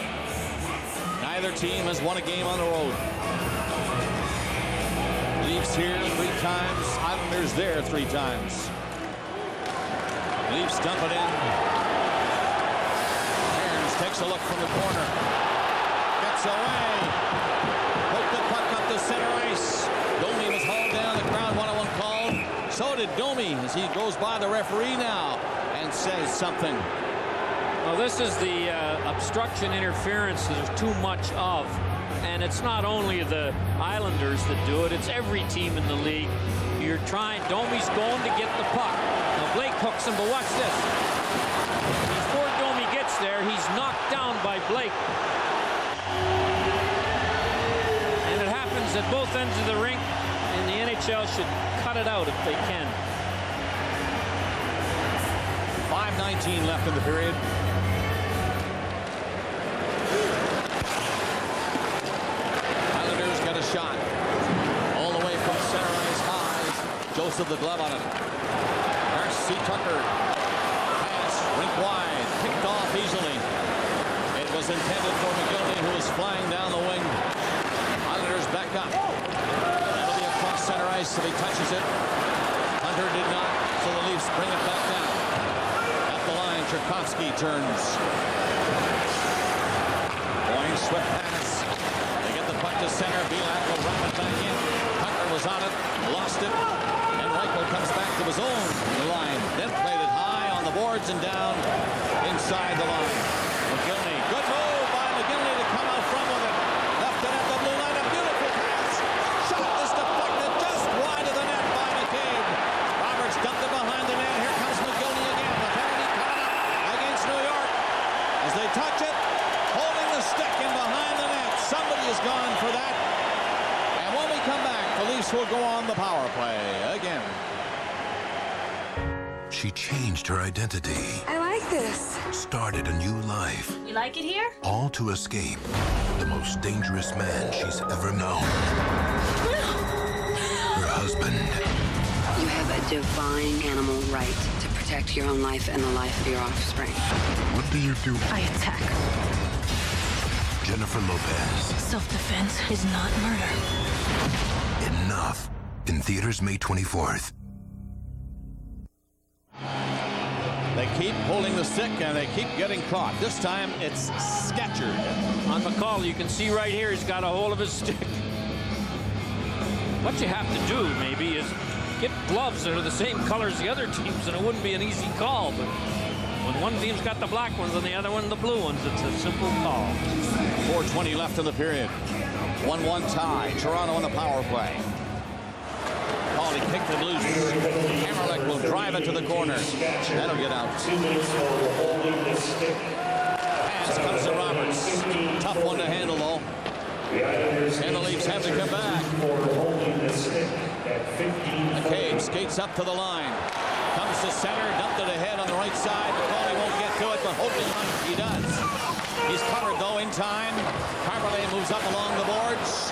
Neither team has won a game on the road. Leafs here 3 times, Islanders there 3 times. Leafs dump it in. Cairns takes a look from the corner. Gets away. Poked the puck up to center ice. Domi was hauled down. The crowd wanted one called. So did Domi as he goes by the referee now and says something. Well, this is the obstruction interference there's too much of. And it's not only the Islanders that do it, it's every team in the league. You're trying, Domi's going to get the puck. Now Blake hooks him, but watch this. Before Domi gets there, he's knocked down by Blake. And it happens at both ends of the rink, and the NHL should cut it out if they can. 5:19 left in the period. Islanders get a shot. All the way from center ice high. Joseph the glove on it. Darcy Tucker. Pass, rink wide. Picked off easily. It was intended for McGillney, who was flying down the wing. Islanders back up. That'll be across center ice if he touches it. Hunter did not, so the Leafs bring it back down. At the line, Tchaikovsky turns. Going swift pass. They get the puck to center. Belak will wrap it back in. Tucker was on it, lost it, and Reichel comes back to his own line. Then played it high on the boards and down inside the line. McGillney, good move by McGillney to come out front with it. Left it at the blue line, a beautiful pass. Shot is deflected just wide of the net by McCabe. Roberts dumped it behind the net. Here comes McGillney again. The penalty coming up against New York. As they touch it, holding the stick in behind the net. Somebody has gone for that. And when we come back, the Leafs will go on the power play again. She changed her identity. I like this. Started a new life. You like it here? All to escape the most dangerous man she's ever known. Her husband. You have a divine animal right to protect your own life and the life of your offspring. What do you do? I attack. Jennifer Lopez. Self-defense is not murder. Enough. In theaters May 24th. They keep holding the stick and they keep getting caught. This time it's Scatchard. On McCall, you can see right here he's got a hold of his stick. What you have to do, maybe, is get gloves that are the same color as the other teams, and it wouldn't be an easy call. But when one team's got the black ones and the other one the blue ones, it's a simple call. 4:20 left in the period. 1-1 tie. Toronto on the power play. Paulie kicked it loose. Hammerleck will drive it to the corner. That'll get out. Pass comes to Roberts. Tough one to handle, though. And the Leafs have to come back. McCabe skates up to the line. Comes to center, dumped it ahead on the right side. McCauley won't get to it, but hoping he does. He's covered, though, in time. Carberlay moves up along the boards.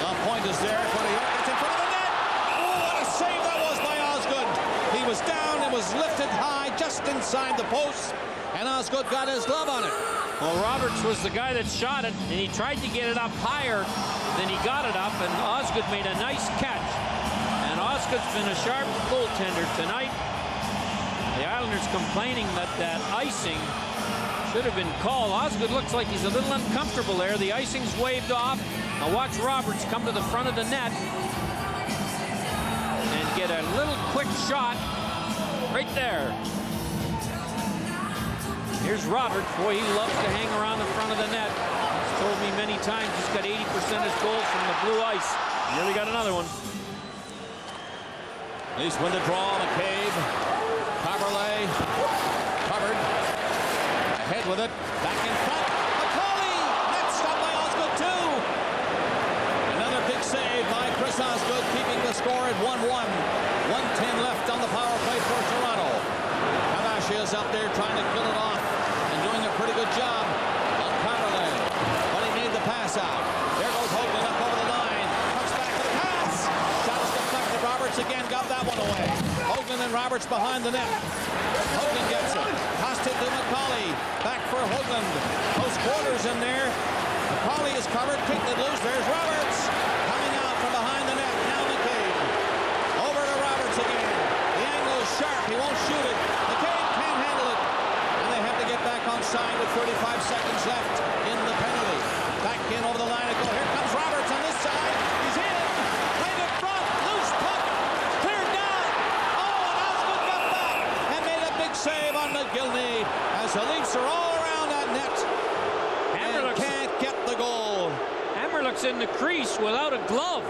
The point is there for the York. It's in front of the net. Oh, what a save that was by Osgood. He was down and was lifted high just inside the post, and Osgood got his glove on it. Well, Roberts was the guy that shot it, and he tried to get it up higher than he got it up, and Osgood made a nice catch. And Osgood's been a sharp goaltender tonight. The Islanders complaining that that icing should have been called. Osgood looks like he's a little uncomfortable there. The icing's waved off. Now watch Roberts come to the front of the net and get a little quick shot right there. Here's Roberts. Boy, he loves to hang around the front of the net. He's told me many times he's got 80% of his goals from the blue ice. Here we got another one. Leafs win the draw. McCabe. Carberlay. Covered. Ahead with it. Back in front. McCauley. Net stop by Osgood, too. Another big save by Chris Osgood, keeping the score at 1-1. 1:10 left on the power play for Toronto. Kavashi is up there trying to kill it off and doing a pretty good job on Powerland. But he made the pass out. There goes Hoagland up over the line. Comes back to the pass. Shot is deflected. Roberts again got that one away. Hoagland and Roberts behind the net. Hoagland gets it. Tossed it to McCauley. Back for Hoagland. Close quarters in there. McCauley is covered. Kicked it loose. There's Roberts. Coming out from behind the net. Now McCabe. Over to Roberts again. The angle is sharp. He won't shoot it. McCabe can't handle it. And they have to get back on side with 35 seconds left in the penalty. Back in over the line to go. Here comes Roberts on this side. He's in. Right in front. Loose puck. Cleared down. Oh, and Osgood got back and made a big save on McGillney as the Leafs are all around that net. And can't get the goal. Hammerlick's in the crease without a glove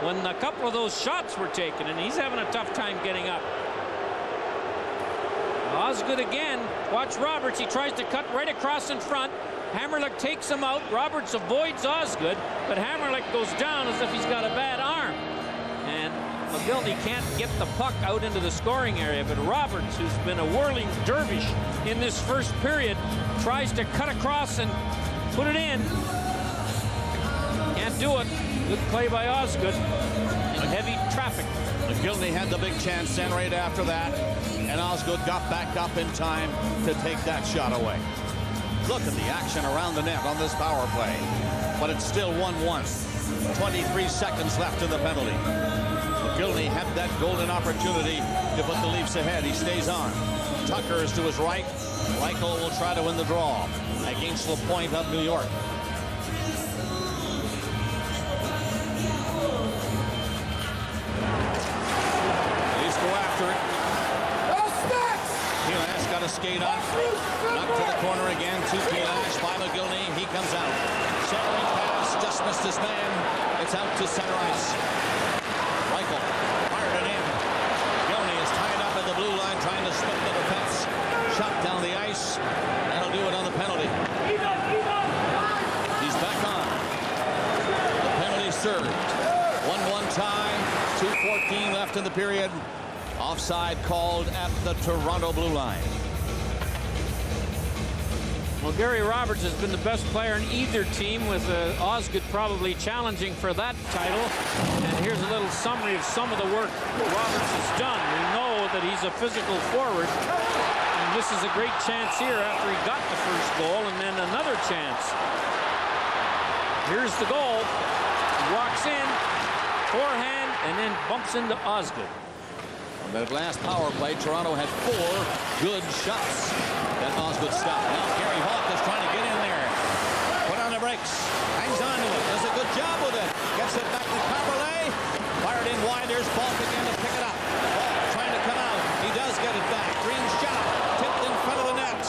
when a couple of those shots were taken, and he's having a tough time getting up. Osgood again. Watch Roberts. He tries to cut right across in front. Hammerlick takes him out. Roberts avoids Osgood, but Hammerlick goes down as if he's got a bad arm. And McGillney can't get the puck out into the scoring area, but Roberts, who's been a whirling dervish in this first period, tries to cut across and put it in. Can't do it. Good play by Osgood in heavy traffic. McGillney had the big chance then right after that, and Osgood got back up in time to take that shot away. Look at the action around the net on this power play, but it's still 1-1. 23 seconds left in the penalty. McGillney had that golden opportunity to put the Leafs ahead. He stays on. Tucker is to his right. Reichel will try to win the draw against LaPointe of New York. Leafs go after it. Pilash got a skate on. Knocked to the corner again to Pilash by McGillney. He comes out. Centering pass. Just missed his man. It's out to center ice. Reichel fired it in. McGillney is tied up at the blue line trying to split the defense. Shot down the ice. That'll do it on the penalty. He's back on. The penalty served. 1-1 tie. 2:14 left in the period. Offside called at the Toronto blue line. Well, Gary Roberts has been the best player in either team, with Osgood probably challenging for that title. And here's a little summary of some of the work Roberts has done. We know that he's a physical forward. And this is a great chance here after he got the first goal, and then another chance. Here's the goal. He walks in, forehand, and then bumps into Osgood. On that last power play, Toronto had 4 good shots that Osgood stopped. Now Gary Hawk is trying to get in there. Put on the brakes. Hangs on to it. Does a good job with it. Gets it back to Caberlet. Fired in wide. There's Falk again to pick it up. Falk trying to come out. He does get it back. Green shot. Tipped in front of the net.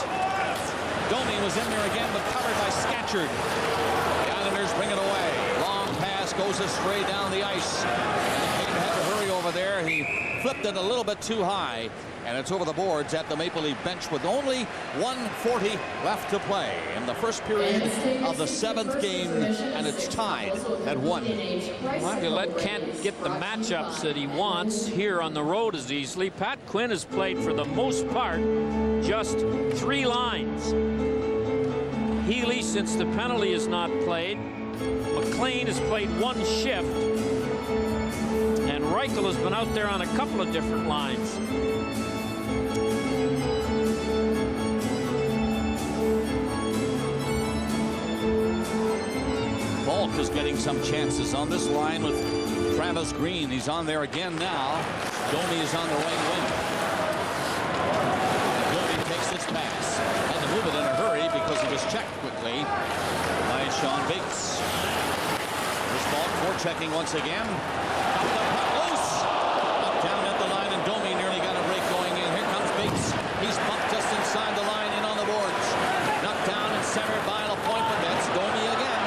Domi was in there again, but covered by Scatchard. The Islanders bring it away. Long pass goes astray down the ice. And the had to hurry over there. He flipped it a little bit too high, and it's over the boards at the Maple Leaf bench with only 1:40 left to play in the first period of the 7th game, and it's tied at 1. Laviolette can't get the matchups that he wants here on the road as easily. Pat Quinn has played, for the most part, just 3 lines. Healy, since the penalty, is not played. McLean has played 1 shift. And Reichel has been out there on a couple of different lines. Falk is getting some chances on this line with Travis Green. He's on there again now. Domi is on the right wing. Domi takes this pass. Had to move it in a hurry because he was checked quickly by Sean Bates. There's Falk forechecking once again. Got the puck loose. Knocked down at the line, and Domi nearly got a break going in. Here comes Bates. He's bumped just inside the line, in on the boards. Knocked down and centered by LaPointe, but that's Domi again.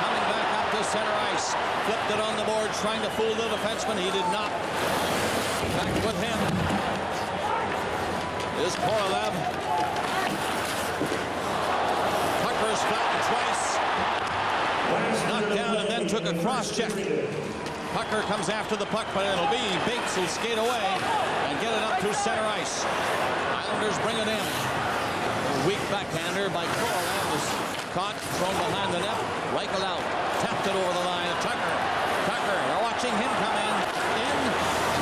Coming back up to center ice. Flipped it on the board, trying to fool the defenseman. He did not. Back with him is Korolev. Bates. Knocked down and then took a cross check. Tucker comes after the puck, but it'll be Bates who'll skate away and get it up through center ice. Islanders bring it in. A weak backhander by Corlland was caught, thrown behind the net. Reichel out, tapped it over the line. Tucker, they're watching him come in.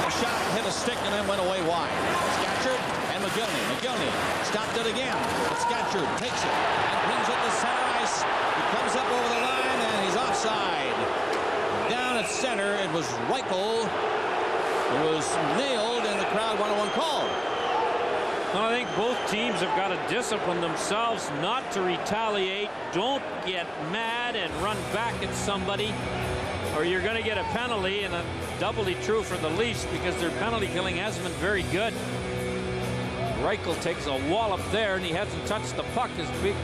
The shot hit a stick and then went away wide. Scatchard and McGillney stopped it again. But Scatchard takes it and brings it to center ice. He comes up over the line and he's offside. Down at center, it was Reichel who was nailed, and the crowd wanted one called. Well, I think both teams have got to discipline themselves not to retaliate. Don't get mad and run back at somebody, or you're going to get a penalty, and doubly true for the Leafs because their penalty killing hasn't been very good. Reichel takes a wallop there, and he hasn't touched the puck. His big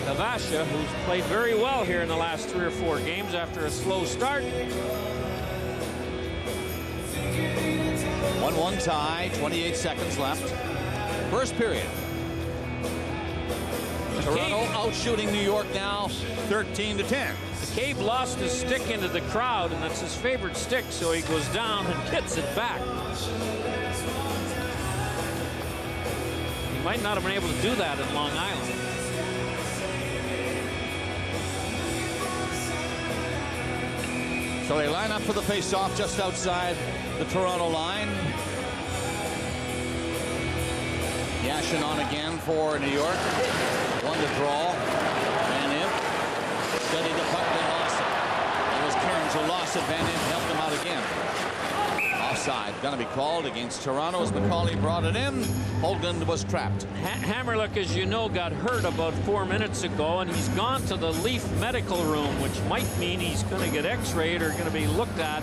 Kvasha, who's played very well here in the last 3 or 4 games after a slow start. 1-1 tie, 28 seconds left. First period. Toronto outshooting New York now 13-10. McCabe lost his stick into the crowd, and that's his favorite stick, so he goes down and gets it back. He might not have been able to do that at Long Island. So they line up for the face-off just outside the Toronto line. Yashin on again for New York. One to draw. Van Impe steadied the puck, then lost it. It was Cairns who lost it. Van Impe helped him out again. Offside going to be called against Toronto as McCauley brought it in. Hogan was trapped. Hammerlick, as you know, got hurt about 4 minutes ago, and he's gone to the Leaf medical room, which might mean he's going to get x-rayed or going to be looked at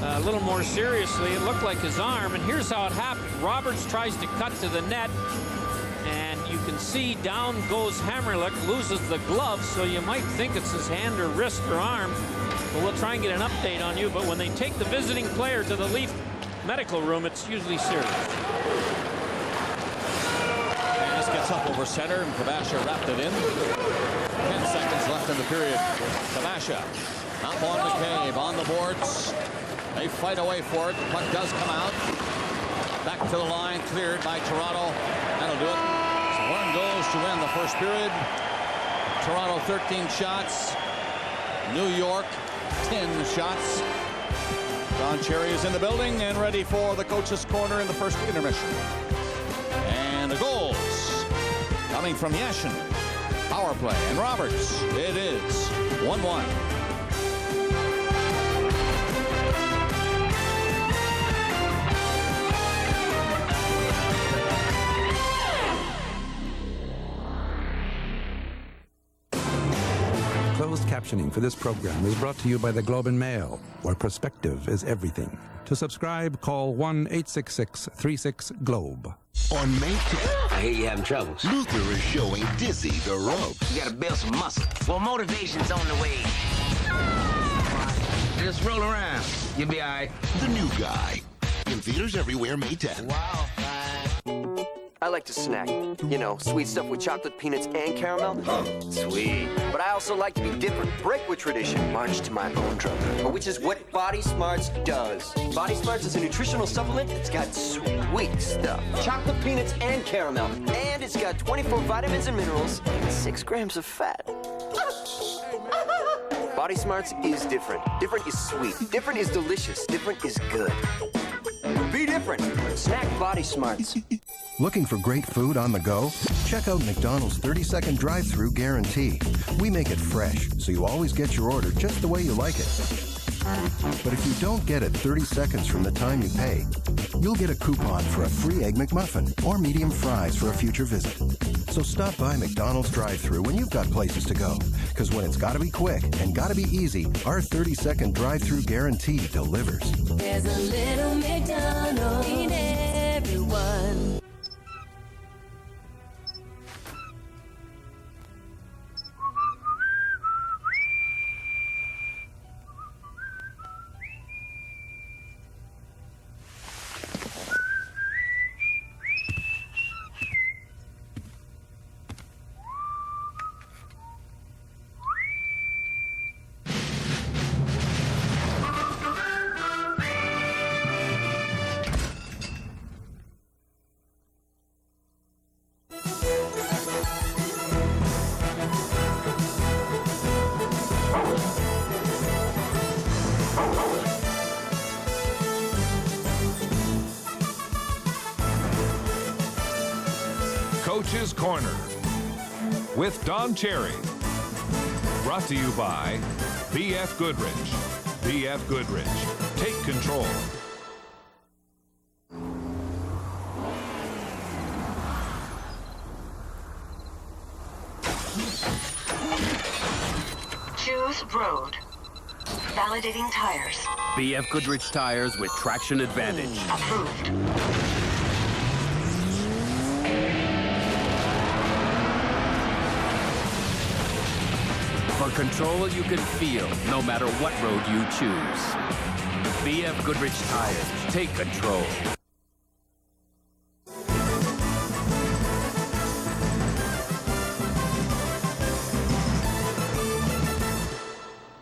a little more seriously. It looked like his arm, and here's how it happened. Roberts tries to cut to the net, and you can see down goes Hammerlick, loses the glove, so you might think it's his hand or wrist or arm. But we'll try and get an update on you. But when they take the visiting player to the Leaf medical room, it's usually serious. And this gets up over center, and Kvasha wrapped it in. 10 seconds left in the period. Kvasha up on McCabe on the boards. They fight away for it. The puck does come out. Back to the line, cleared by Toronto. That'll do it. So one goes to win the first period. Toronto 13 shots. New York 10 shots. Don Cherry is in the building and ready for the coach's corner in the first intermission. And the goals coming from Yashin. Power play and Roberts. It is 1-1. Closed captioning for this program is brought to you by the Globe and Mail, where perspective is everything. To subscribe, call 1-866-36-GLOBE. On May 10th, I hear you having troubles. Luther is showing Dizzy the ropes. You gotta build some muscle. Well, motivation's on the way. Just roll around. You'll be all right. The New Guy. In theaters everywhere, May 10th. Wow. I like to snack. You know, sweet stuff with chocolate, peanuts, and caramel. Sweet. But I also like to be different. Break with tradition. March to my own drum. Which is what Body Smarts does. Body Smarts is a nutritional supplement that's got sweet stuff. Chocolate, peanuts, and caramel. And it's got 24 vitamins and minerals and 6 grams of fat. Body Smarts is different. Different is sweet. Different is delicious. Different is good. Be different. Snack Body Smarts. Looking for great food on the go? Check out McDonald's 30-second drive-thru guarantee. We make it fresh, so you always get your order just the way you like it. But if you don't get it 30 seconds from the time you pay, you'll get a coupon for a free Egg McMuffin or medium fries for a future visit. So stop by McDonald's drive-thru when you've got places to go. Because when it's got to be quick and got to be easy, our 30-second drive-thru guarantee delivers. There's a little McDonald's in everyone. Coach's Corner with Don Cherry. Brought to you by B.F. Goodrich. B.F. Goodrich. Take control. Choose road. Validating tires. B.F. Goodrich tires with traction advantage. Approved. For control you can feel, no matter what road you choose. B.F. Goodrich tires. Take control.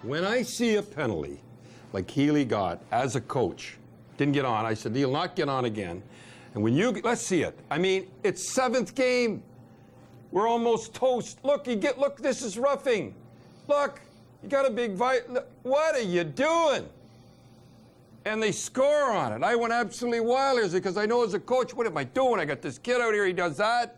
When I see a penalty like Healy got as a coach, didn't get on, I said, he'll not get on again. And when you, let's see it. I mean, it's 7th game. We're almost toast. Look, look, this is roughing. Look, you got a big what are you doing? And they score on it. I went absolutely wild because I know as a coach, what am I doing? I got this kid out here, he does that.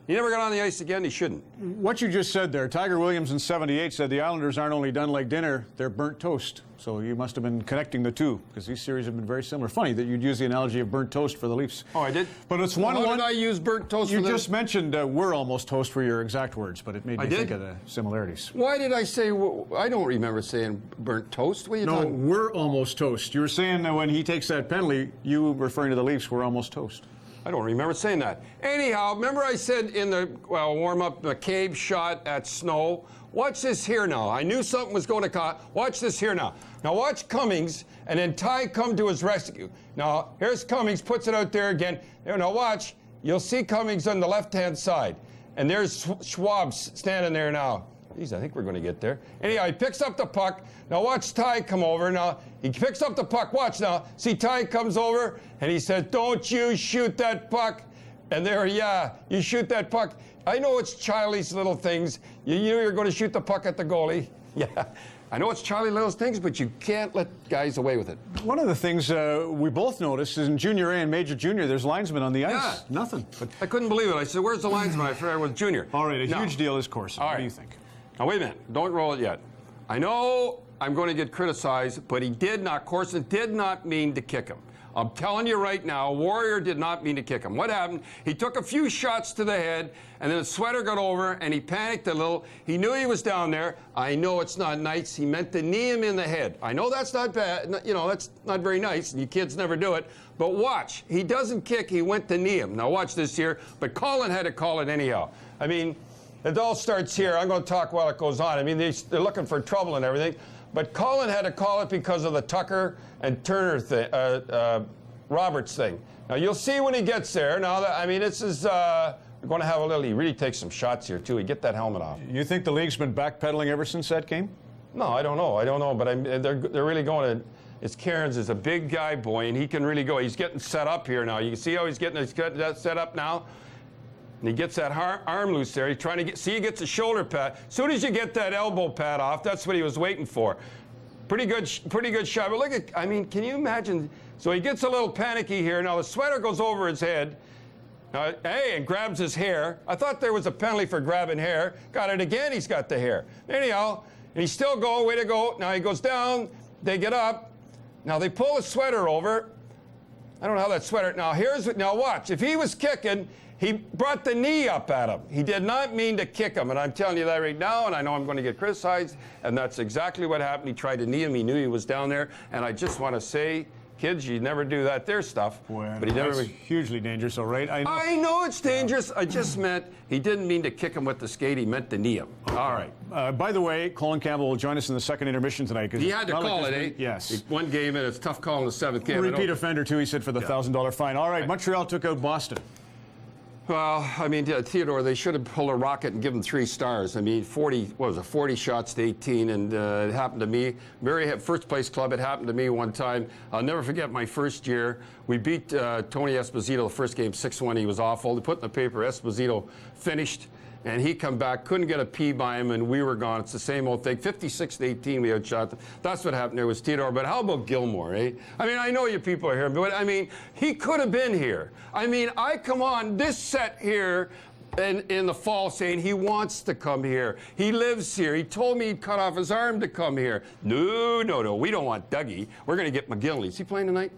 He never got on the ice again. He shouldn't. What you just said there, Tiger Williams in '78 said the Islanders aren't only done like dinner, they're burnt toast. So you must have been connecting the two, because these series have been very similar. Funny that you'd use the analogy of burnt toast for the Leafs. Oh, I did? But it's 1-1. How did I use burnt toast for You just mentioned we're almost toast for your exact words, but it made me think of the similarities. Why did I say, I don't remember saying burnt toast. What are you talking? No, we're almost toast. You were saying that when he takes that penalty, you referring to the Leafs, we're almost toast. I don't remember saying that. Anyhow, remember I said in the warm-up, McCabe shot at Snow. Watch this here now. I knew something was going to come. Watch this here now. Now watch Cummings, and then Ty come to his rescue. Now, here's Cummings, puts it out there again. Now watch. You'll see Cummings on the left-hand side. And there's Schwab standing there now. Geez, I think we're going to get there. Anyhow, he picks up the puck. Now watch Ty come over. Now, he picks up the puck. Watch now. See, Ty comes over, and he says, don't you shoot that puck. And there, yeah, you shoot that puck. I know it's childish little things. You know you're going to shoot the puck at the goalie. Yeah, I know it's childish little things, but you can't let guys away with it. One of the things we both noticed is in Junior A and Major Junior, there's linesmen on the ice. Yeah. Nothing. But I couldn't believe it. I said, where's the linesman? I figured it was Junior. All right, huge deal is Corson. What do you think? Now, wait a minute. Don't roll it yet. I know I'm going to get criticized, but Corson did not mean to kick him. I'm telling you right now, Warrior did not mean to kick him. What happened? He took a few shots to the head, and then the sweater got over, and he panicked a little. He knew he was down there. I know it's not nice. He meant to knee him in the head. I know that's not bad. You know, that's not very nice, and you kids never do it. But watch. He doesn't kick. He went to knee him. Now, watch this here. But Colin had to call it anyhow. I mean, it all starts here. I'm going to talk while it goes on. I mean, they're looking for trouble and everything. But Colin had to call it because of the Tucker and Turner thing, Roberts thing. Now, you'll see when he gets there. Now, I mean, this is, we're going to have a little, he really takes some shots here, too. He get that helmet off. You think the league's been backpedaling ever since that game? No, I don't know. But they're really going to, it's Cairns is a big guy, boy, and he can really go. He's getting set up here now. You can see how he's getting that set up now. And he gets that arm loose there. He's trying to he gets a shoulder pad. As soon as you get that elbow pad off, that's what he was waiting for. Pretty good shot. But look at, I mean, can you imagine? So he gets a little panicky here. Now the sweater goes over his head. And grabs his hair. I thought there was a penalty for grabbing hair. Got it again, he's got the hair. Anyhow, and he's still going, way to go. Now he goes down, they get up. Now they pull his sweater over. I don't know how that sweater, now watch. If he was kicking, he brought the knee up at him. He did not mean to kick him, and I'm telling you that right now, and I know I'm going to get criticized, and that's exactly what happened. He tried to knee him. He knew he was down there, and I just want to say, kids, you never do that there stuff. Well, but he never. That's hugely dangerous, all right? I know it's dangerous. I just meant he didn't mean to kick him with the skate. He meant to knee him. Okay. All right. By the way, Colin Campbell will join us in the second intermission tonight. He had to call it, eh? Yes. One game, and it's tough calling the seventh game. Repeat offender, too, he said, for the $1,000 fine. All right, Montreal took out Boston. Well, I mean, Theodore, they should have pulled a rocket and given him 3 stars. I mean, 40 shots to 18, and it happened to me. First place club, it happened to me one time. I'll never forget my first year. We beat Tony Esposito the first game 6-1. He was awful. They put in the paper, Esposito finished. and he come back, couldn't get a P by him, and we were gone. It's the same old thing. 56-18, we outshot them. That's what happened there with Theodore. But how about Gilmore, eh? I mean, I know you people are here, but I mean, he could have been here. I mean, come on, this set here in the fall saying he wants to come here. He lives here. He told me he'd cut off his arm to come here. No, we don't want Dougie. We're going to get McGillney. Is he playing tonight?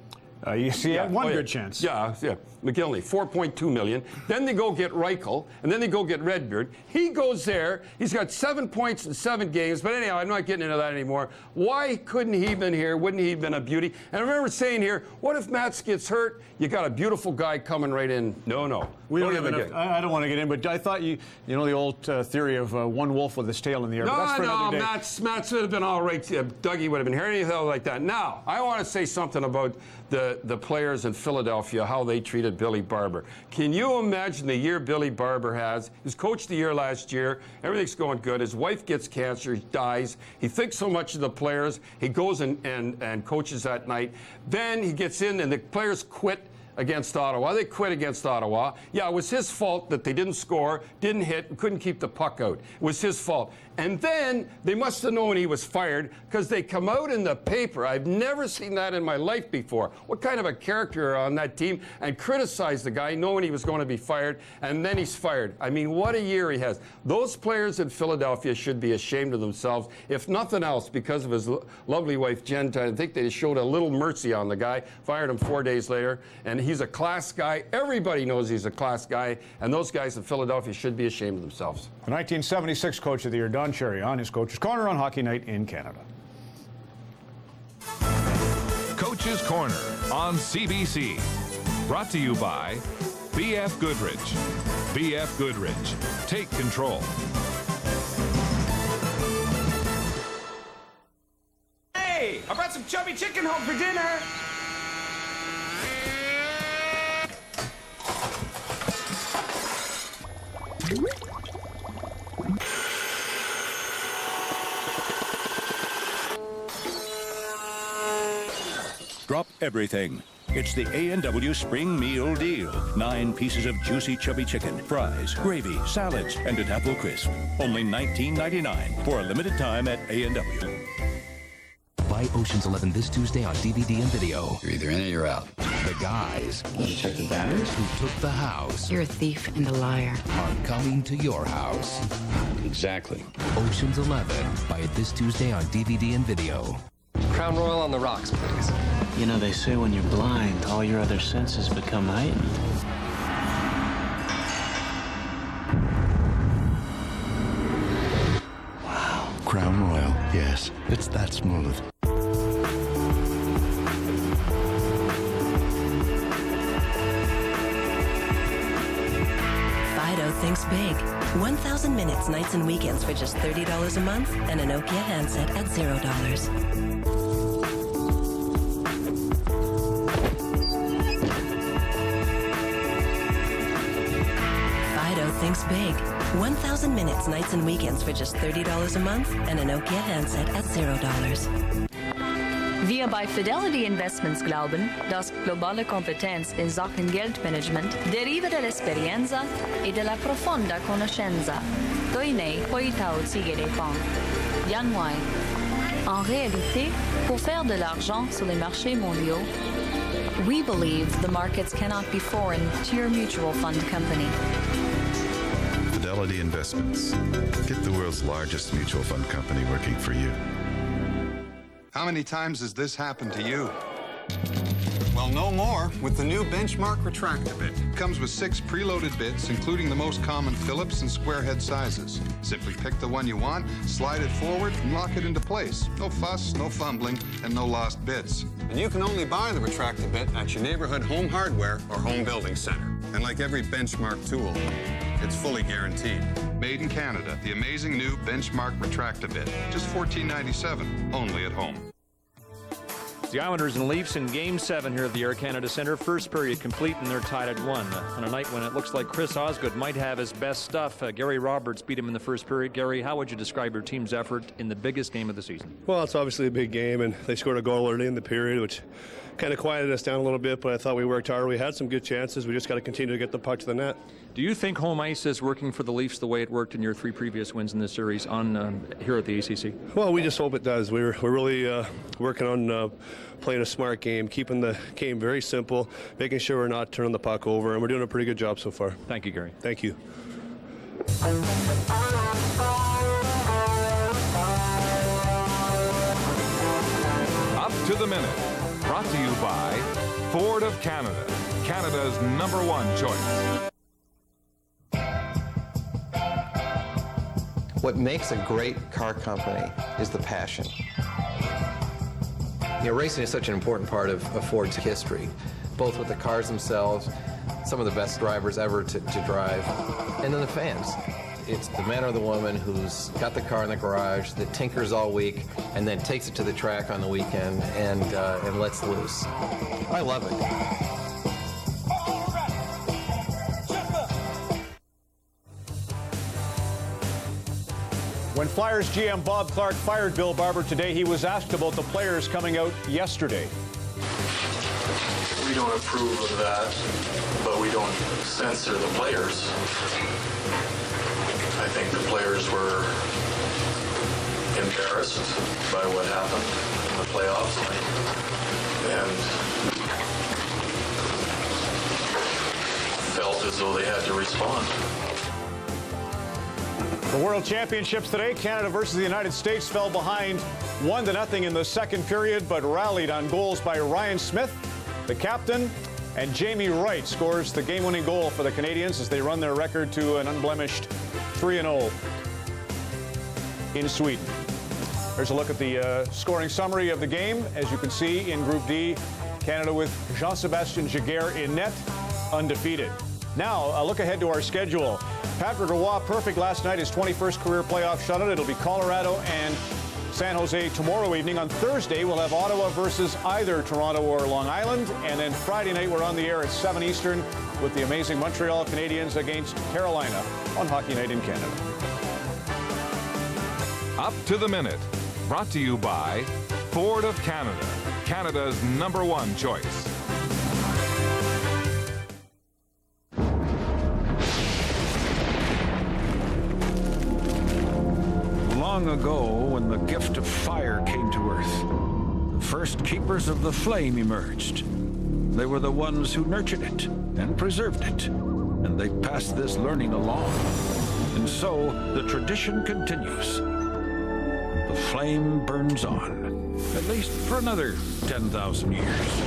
You see, he had one good chance. Yeah, McGillney, $4.2 million. Then they go get Reichel, and then they go get Redbeard. He goes there. He's got 7 points in 7 games. But anyhow, I'm not getting into that anymore. Why couldn't he have been here? Wouldn't he have been a beauty? And I remember saying here, what if Mats gets hurt? You got a beautiful guy coming right in. No. We don't have enough. I don't want to get in, but I thought you know the old theory of one wolf with his tail in the air. No, but that's for another day. Mats would have been all right. Dougie would have been here, anything like that. Now, I want to say something about the players in Philadelphia, how they treated Billy Barber. Can you imagine the year Billy Barber has? He's coached the year last year. Everything's going good. His wife gets cancer. He dies. He thinks so much of the players. He goes and coaches that night. Then he gets in, and the players quit against Ottawa. They quit against Ottawa. Yeah, it was his fault that they didn't score, didn't hit, and couldn't keep the puck out. It was his fault. And then they must have known he was fired because they come out in the paper. I've never seen that in my life before. What kind of a character on that team? And criticize the guy knowing he was going to be fired, and then he's fired. I mean, what a year he has. Those players in Philadelphia should be ashamed of themselves, if nothing else, because of his lovely wife, Jen. I think they showed a little mercy on the guy, fired him 4 days later, and he's a class guy. Everybody knows he's a class guy, and those guys in Philadelphia should be ashamed of themselves. The 1976 Coach of the Year, Don Cherry, on his Coach's Corner on Hockey Night in Canada. Coach's Corner on CBC. Brought to you by BF Goodrich. BF Goodrich. Take control. Hey, I brought some chubby chicken home for dinner. Drop everything. It's the A&W Spring Meal Deal. 9 pieces of juicy chubby chicken, fries, gravy, salads, and a Apple Crisp. Only $19.99 for a limited time at A&W. Buy Ocean's 11 this Tuesday on DVD and video. You're either in or you're out. The guys Check the batteries. who took the house You're a thief and a liar. are coming to your house. Exactly. Ocean's 11. Buy it this Tuesday on DVD and video. Crown Royal on the rocks, please. You know, they say when you're blind, all your other senses become heightened. Wow. Crown Royal, yes. It's that smooth. Fido thinks big. 1,000 minutes, nights, and weekends for just $30 a month, and a Nokia handset at $0. Fido thinks big. 1,000 minutes, nights, and weekends for just $30 a month, and a Nokia handset at $0. Wir bei Fidelity Investments glauben, dass globale Kompetenz in Sachen Geldmanagement deriva dell'esperienza e della profonda conoscenza. Toinei Hoitao Tsigerepon. Yang Wai. En réalité, pour faire de l'argent sur les marchés mondiaux, we believe the markets cannot be foreign to your mutual fund company. Fidelity Investments. Get the world's largest mutual fund company working for you. How many times has this happened to you? Well, no more with the new Benchmark Retractor Bit. It comes with 6 preloaded bits, including the most common Phillips and square head sizes. Simply pick the one you want, slide it forward, and lock it into place. No fuss, no fumbling, and no lost bits. And you can only buy the Retractor Bit at your neighborhood home hardware or home building center. And like every Benchmark tool, it's fully guaranteed. Made in Canada, the amazing new Benchmark Retractor Bit. Just $14.97, only at home. The Islanders and Leafs in Game 7 here at the Air Canada Centre. First period complete, and they're tied at 1. On a night when it looks like Chris Osgood might have his best stuff. Gary Roberts beat him in the first period. Gary, how would you describe your team's effort in the biggest game of the season? Well, it's obviously a big game, and they scored a goal early in the period, which kind of quieted us down a little bit, but I thought we worked hard. We had some good chances. We just got to continue to get the puck to the net. Do you think home ice is working for the Leafs the way it worked in your 3 previous wins in this series on here at the ACC? Well, we just hope it does. We're really working on playing a smart game, keeping the game very simple, making sure we're not turning the puck over, and we're doing a pretty good job so far. Thank you, Gary. Thank you. Up to the Minute, brought to you by Ford of Canada, Canada's #1 choice. What makes a great car company is the passion. You know, racing is such an important part of Ford's history, both with the cars themselves, some of the best drivers ever to drive, and then the fans. It's the man or the woman who's got the car in the garage, that tinkers all week, and then takes it to the track on the weekend and lets loose. I love it. When Flyers GM Bob Clarke fired Bill Barber today, he was asked about the players coming out yesterday. We don't approve of that, but we don't censor the players. I think the players were embarrassed by what happened in the playoffs and felt as though they had to respond. The World Championships today, Canada versus the United States fell behind 1-0 in the second period, but rallied on goals by Ryan Smith, the captain, and Jamie Wright scores the game-winning goal for the Canadians as they run their record to an unblemished 3-0 in Sweden. Here's a look at the scoring summary of the game. As you can see in Group D, Canada with Jean-Sébastien Giguère in net, undefeated. Now, a look ahead to our schedule. Patrick Roy, perfect last night, his 21st career playoff shutout. It'll be Colorado and San Jose tomorrow evening. On Thursday, we'll have Ottawa versus either Toronto or Long Island. And then Friday night, we're on the air at 7 Eastern with the amazing Montreal Canadiens against Carolina on Hockey Night in Canada. Up to the Minute, brought to you by Ford of Canada, Canada's #1 choice. Long ago, when the gift of fire came to Earth, the first keepers of the flame emerged. They were the ones who nurtured it and preserved it, and they passed this learning along. And so the tradition continues. The flame burns on, at least for another 10,000 years.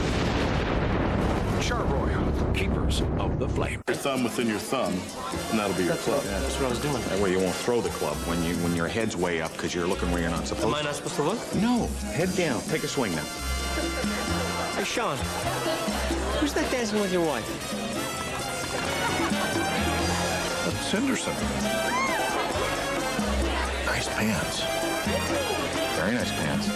Char-Broil, keepers of the flame. Your thumb within your thumb, and that'll be your club. Yeah, that's what I was doing. That way you won't throw the club when your head's way up because you're looking where you're not supposed to. Am I not supposed to look? No, head down. Take a swing now. Hey, Sean, who's that dancing with your wife? That's Henderson. Nice pants. Very nice pants.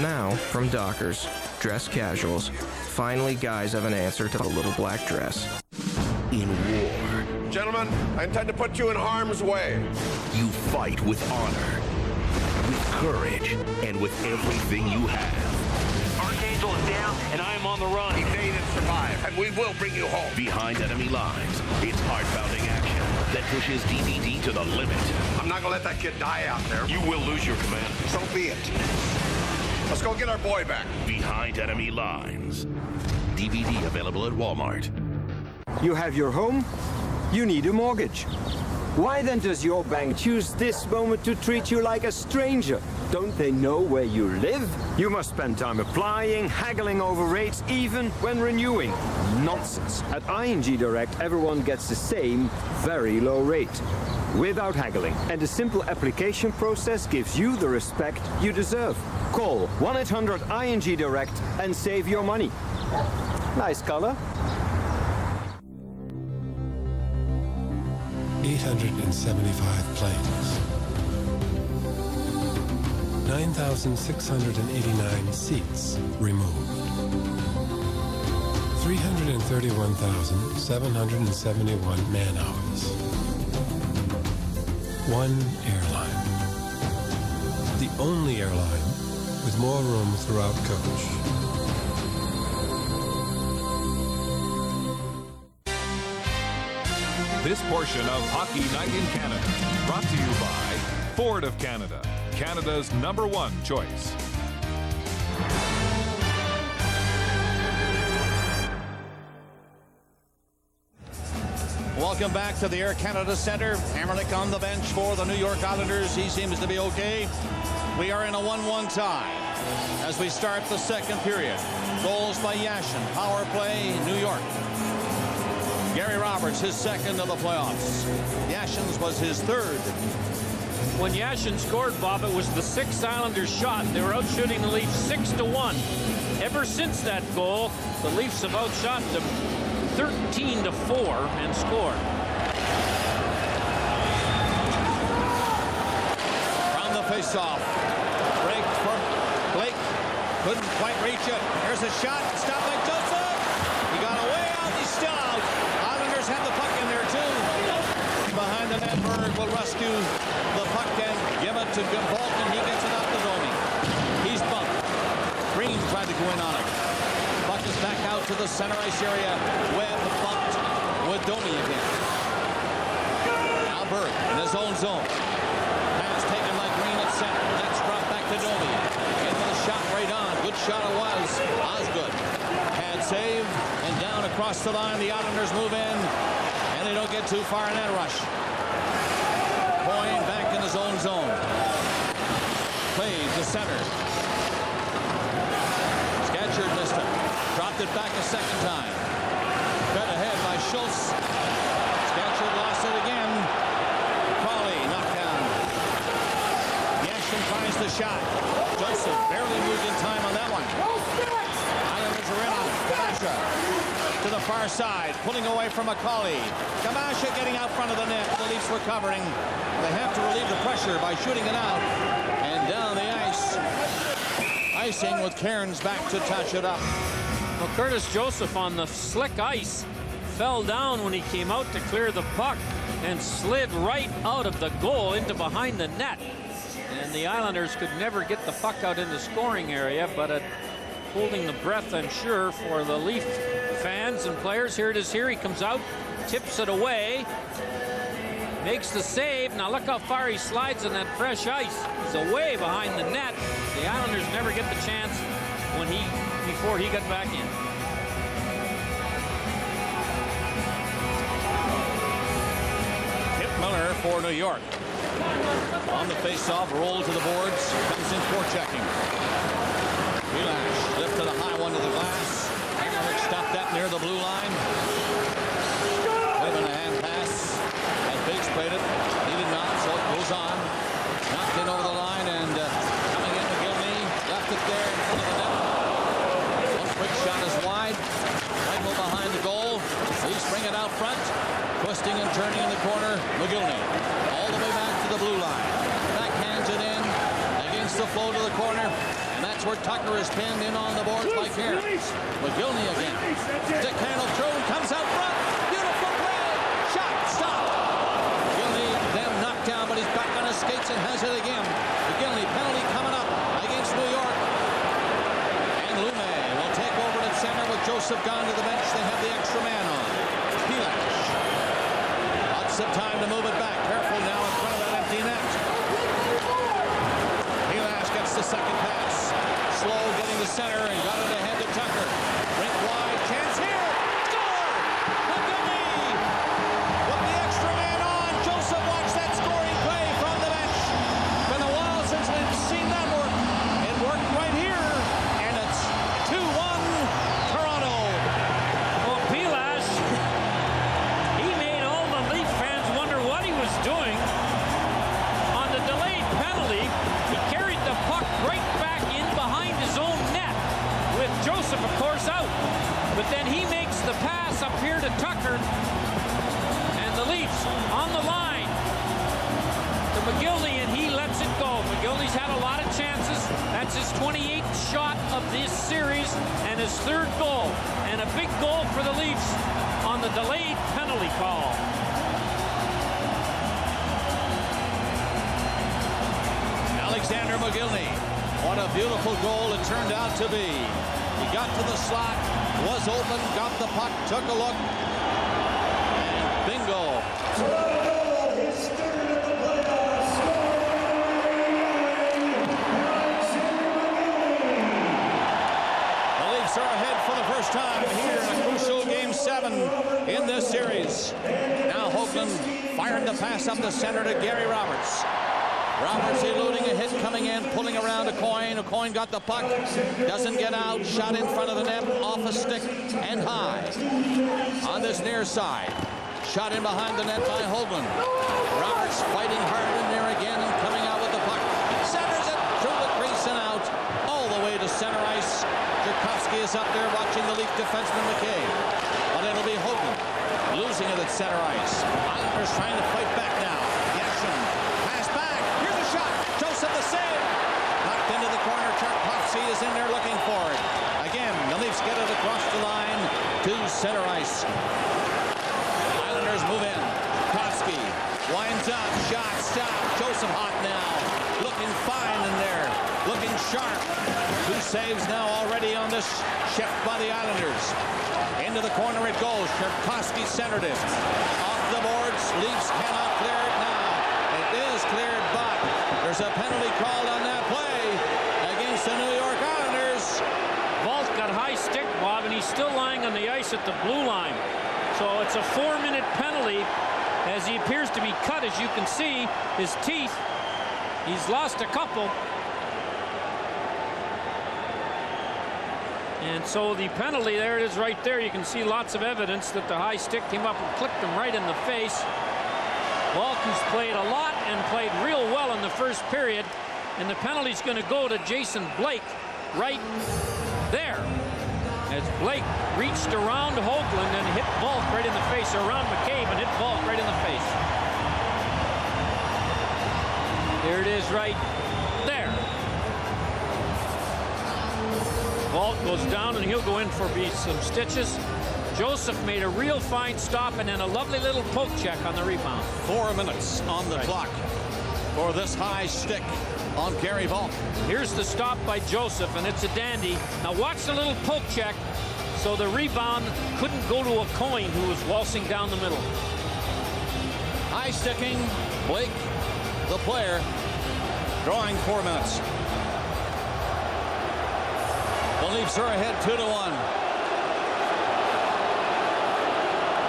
Now, from Dockers, dress casuals. Finally, guys have an answer to the little black dress. In war, Gentlemen, I intend to put you in harm's way. you fight with honor, with courage, and with everything you have. Archangel is down, and I am on the run. He made it survive, and we will bring you home. Behind enemy lines, it's heart-pounding action that pushes DVD to the limit. I'm not gonna let that kid die out there. You will lose your command. So be it. Let's go get our boy back. Behind enemy lines. DVD available at Walmart. You have your home, you need a mortgage. Why then does your bank choose this moment to treat you like a stranger? Don't they know where you live? You must spend time applying, haggling over rates, even when renewing. Nonsense. At ING Direct, everyone gets the same, very low rate, without haggling. And the simple application process gives you the respect you deserve. Call 1-800-ING Direct and save your money. Nice color. 875 planes. 9,689 seats removed. 331,771 man-hours. One airline. The only airline with more room throughout coach. this portion of Hockey Night in Canada, brought to you by Ford of Canada, Canada's #1 choice. Welcome back to the Air Canada Centre. Hamrlik on the bench for the New York Islanders. He seems to be okay. We are in a 1-1 tie as we start the second period. Goals by Yashin. Power play, New York. Gary Roberts, his second of the playoffs. Yashin's was his third. When Yashin scored, Bob, it was the 6th Islanders shot. They were outshooting the Leafs 6-1. Ever since that goal, the Leafs have outshot them 13-4 and scored. From the faceoff. Break for Blake. Couldn't quite reach it. Here's a shot. Stopped by Joseph. He got away out. He's still out. Islanders have the puck in there too. Behind the net, Berg will rescue the puck and give it to Bolton. He gets it out to Domi. He's bumped. Green tried to go in on it. Puck is back out to the center ice area. Webb bumped with Domi again. Now Berg in his own zone. Pass taken by Green at center. That's dropped back to Domi. Into the shot right on. Good shot it was. Osgood. Had save and down across the line. The Islanders move in and they don't get too far in that rush. Coyne back in his own zone. Played to center. Scatchard missed it. Dropped it back a second time. Fed ahead by Schultz. Scatchard lost it again. Crawley knocked down. Yashin finds the shot. Joseph barely moved in time on that one. Islanders are in on it. Kamasha to the far side, pulling away from McCauley. Kamasha getting out front of the net. The Leafs recovering. They have to relieve the pressure by shooting it out. And down the ice. Icing with Cairns back to touch it up. Well, Curtis Joseph on the slick ice fell down when he came out to clear the puck and slid right out of the goal into behind the net. And the Islanders could never get the puck out in the scoring area, but holding the breath, I'm sure, for the Leaf fans and players. Here it is here. He comes out, tips it away, makes the save. Now look how far he slides on that fresh ice. He's away behind the net. The Islanders never get the chance before he got back in. Kip Miller for New York. On the face-off, roll to the boards, comes in forechecking. Relash, lift to the high one to the glass. Hamrlik stopped that near the blue line. Waving a hand pass. And Biggs played it. He did not, so it goes on. Knocked in over the line and coming in McGillney. Left it there in front of the net. One quick shot is wide. Rifle behind the goal. Leafs bring it out front. Twisting and turning in the corner. McGillney all the way back to the blue line. Backhands it in against the flow to the corner. And that's where Tucker is pinned in on the boards by Cairns. McGillney again. Dick handle through and comes out front. Beautiful play. Shot. Stop. McGillney then knocked down, but he's back on his skates and has it again. McGillney penalty coming up against New York. And Lume will take over at center with Joseph gone to the bench. They have the extra man on. Pilash. Lots of time to move it back. Careful now in front of that empty net. Pilash gets the second pass. Slow getting the center and got it ahead to Tucker. Rink wide. Chance here. Score! McGillney with the extra man on. Joseph watched that scoring play from the bench. Been a while since we've seen that work. It worked right here. And it's 2-1 Toronto. Well, Pilash, he made all the Leaf fans wonder what he was doing. On the delayed penalty, he carried the puck right back in behind his own net with Joseph, of course, out. But then he makes the pass up here to Tucker, and the Leafs on the line to McGillney, and he lets it go. McGillney's had a lot of chances. That's his 28th shot of this series and his third goal, and a big goal for the Leafs on the delayed penalty call. Alexander McGillney. What a beautiful goal it turned out to be. He got to the slot, was open, got the puck, took a look, and bingo. first time here in a crucial Game 7 in this series. Now Hoagland firing the pass up the center to Gary Roberts. Roberts eluding a hit coming in, pulling around Aucoin. Aucoin got the puck, doesn't get out, shot in front of the net, off a stick and high. On this near side, shot in behind the net by Hoagland. Roberts fighting hard in there again and coming out with the puck. Centers it through the crease and out, all the way to center ice. Tchaikovsky is up there watching the Leaf defenseman McCabe. But it'll be Hoagland losing it at center ice. Islanders trying to fight back now. Yashin, pass back. Here's a shot. Joseph the save. Knocked into the corner. Tchaikovsky is in there looking for it. Again, the Leafs get it across the line to center ice. Islanders move in. Tchaikovsky winds up. Shot, stop. Joseph hot now. Looking fine in there. Looking sharp. 2 saves now already on this shift by the Islanders. Into the corner it goes. Tchaikovsky centered it. Off the boards. Leafs cannot clear it now. It is cleared, but there's a penalty called on that play against the New York Islanders. Vault got high stick, Bob, and he's still lying on the ice at the blue line. So it's a 4-minute penalty as he appears to be cut. As you can see, his teeth, he's lost a couple. And so the penalty, there it is right there. You can see lots of evidence that the high stick came up and clipped him right in the face. Walton's played a lot and played real well in the first period. And the penalty's going to go to Jason Blake right there. As Blake reached around Hoagland and hit Volk right in the face, around McCabe and hit Volk right in the face. There it is right there. Volk goes down and he'll go in for some stitches. Joseph made a real fine stop and then a lovely little poke check on the rebound. 4 minutes on the clock for this high stick on Gary Volk. Here's the stop by Joseph, and it's a dandy. Now watch the little poke check, so the rebound couldn't go to Aucoin, who was waltzing down the middle. High sticking, Blake, the player, drawing 4 minutes. The Leafs are ahead 2-1.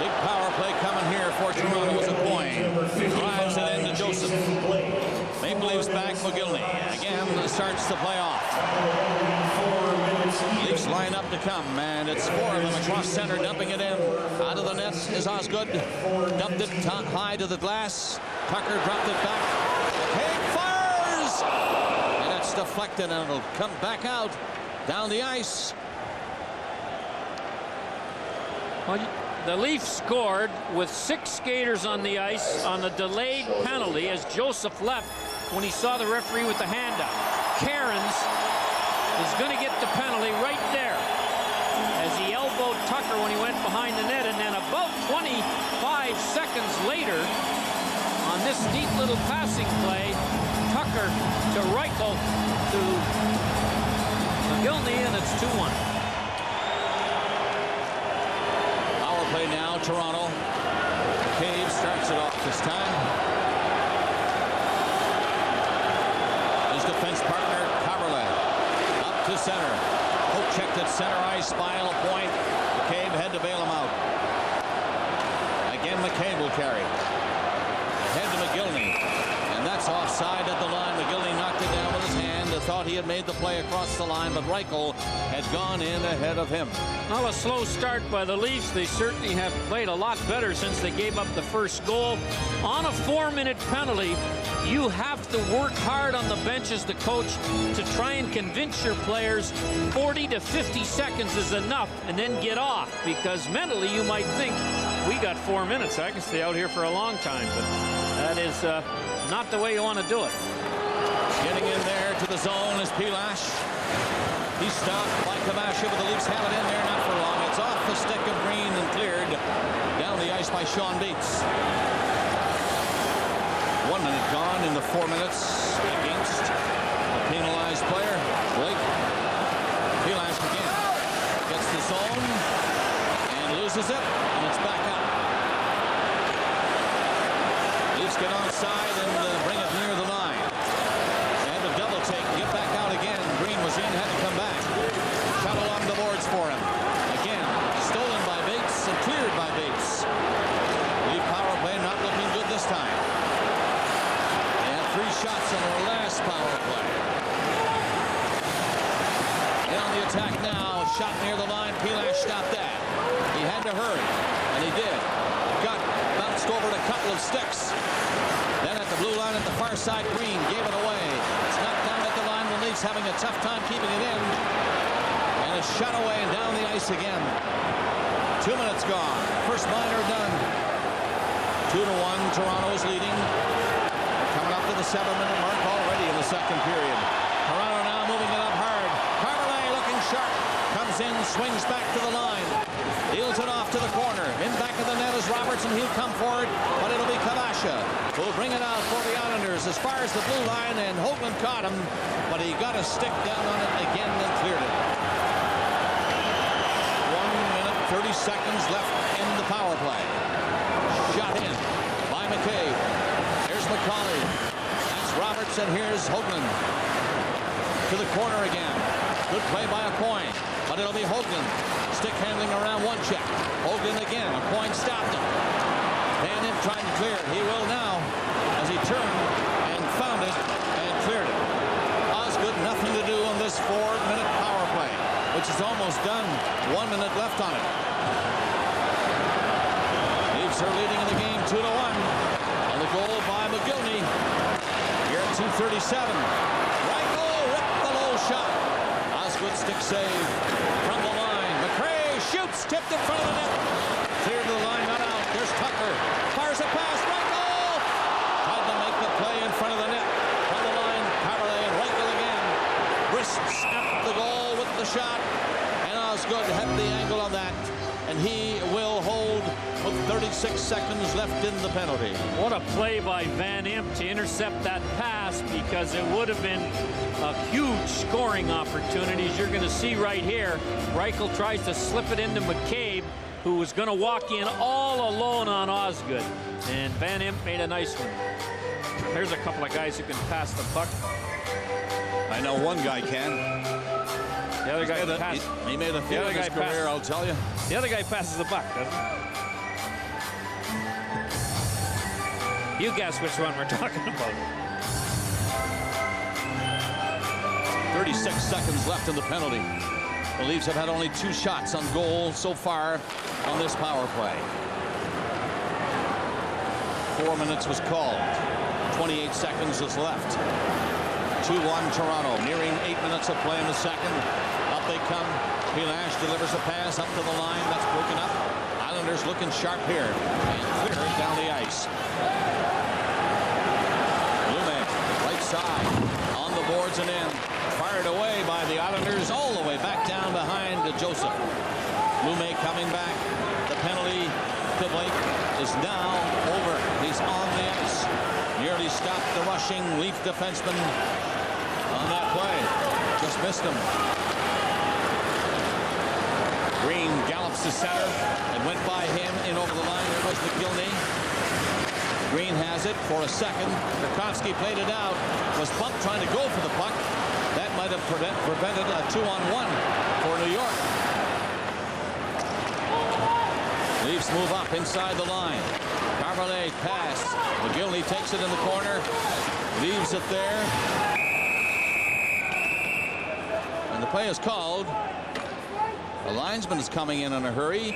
Big power play coming here for Toronto as Aucoin drives it into Joseph. Maple Leafs back. McGillney again starts the play off. Leafs line up to come, and it's 4 of them across center, dumping it in. Out of the net is Osgood. Dumped it high to the glass. Tucker dropped it back. Haig fires! And it's deflected, and it'll come back out down the ice. Well, the Leafs scored with 6 skaters on the ice on a delayed penalty as Joseph left when he saw the referee with the hand up. Cairns is going to get the penalty right there as he elbowed Tucker when he went behind the net, and then about 25 seconds later on this neat little passing play, Tucker to Reichel to McGillney, and it's 2-1. Play now, Toronto. Cave starts it off this time. His defense partner, Kaberle, up to center. Hope checked at center ice, final point. McCabe had to bail him out. Again, McCabe will carry. Head to McGillney, and that's offside at the line. McGillney knocked it down with his hand. Thought he had made the play across the line, but Reichel had gone in ahead of him. Well, a slow start by the Leafs. They certainly have played a lot better since they gave up the first goal. On a 4-minute penalty, you have to work hard on the bench as the coach to try and convince your players 40 to 50 seconds is enough and then get off, because mentally you might think, we got 4 minutes. I can stay out here for a long time, but that is not the way you want to do it. Getting in there to the zone is Pilash. He's stopped by Kamasha, but the Leafs have it in there, not for long. It's off the stick of Green and cleared down the ice by Sean Beats. 1 minute gone in the 4 minutes against a penalized player. Blake. Pilash again. Gets the zone and loses it, and it's back up. Leafs get onside and bring it near the line. Double take, get back out again. Green was in, had to come back. Shot along the boards for him. Again, shot near the line. Pilash stopped that. He had to hurry, and he did. Got bounced over a couple of sticks. Then at the blue line at the far side, Green gave it away. It's knocked down at the line. When Leafs having a tough time keeping it in. And it's shot away and down the ice again. 2 minutes gone. First minor done. 2-1. Toronto's leading. Coming up to the 7-minute mark already in the second period. Toronto now moving it up hard. Carvalhay looking sharp. Comes in, swings back to the line. Deals it off to the corner. In back of the net is Robertson. He'll come forward, but it'll be Kavasha who'll bring it out for the Islanders as far as the blue line, and Hoagland caught him, but he got a stick down on it again and cleared it. 1 minute, 30 seconds left in the power play. Shot in by McCabe. Here's McCauley. That's Robertson. Here's Hoagland. To the corner again. Good play by Aucoin, but it'll be Hoagland. Stick handling around one check. Hoagland again. Aucoin stopped him. Van Impe trying to clear it. He will now as he turned and found it and cleared it. Osgood, nothing to do on this 4-minute power play, which is almost done. 1 minute left on it. Leafs are leading in the game 2-1. And the goal by McGillney. Here at 2:37. Right goal, ripped the low shot. Osgood stick save from the line. McRae shoots, tipped in front of the net. Cleared to the line, not out. There's Tucker. Fires a pass, right goal. Tried to make the play in front of the net. From the line, Carvalhay and Reichel again. Wrists at the goal with the shot. And Osgood had the angle on that. And he will hold with 36 seconds left in the penalty. What a play by Van Impe to intercept that pass, because it would have been a huge scoring opportunity, as you're going to see right here. Reichel tries to slip it into McCabe, who was going to walk in all alone on Osgood. And Van Impe made a nice one. There's a couple of guys who can pass the puck. I know one guy can. The other guy he made a few in his career, I'll tell you. The other guy passes the puck, doesn't he? You guess which one we're talking about. 36 seconds left in the penalty. The Leafs have had only 2 shots on goal so far on this power play. 4 minutes was called. 28 seconds is left. 2-1 Toronto, nearing 8 minutes of play in the second. Up they come. Pilash delivers a pass up to the line. That's broken up. Islanders looking sharp here. And cleared down the ice. Lume, right side, on the boards and in. Fired away by the Islanders all the way back down behind Joseph. Lume coming back. The penalty to Blake is now over. He's on the ice. Nearly stopped the rushing Leaf defenseman on that play. Just missed him. Green gallops to center and went by him in over the line. There was McGillney. Green has it for a second. Burakovsky played it out. Was bumped trying to go for the puck. That might have prevented a 2-on-1 for New York. Leafs move up inside the line. Carvalhay pass. McGillney takes it in the corner. Leaves it there. And the play is called. The linesman is coming in a hurry.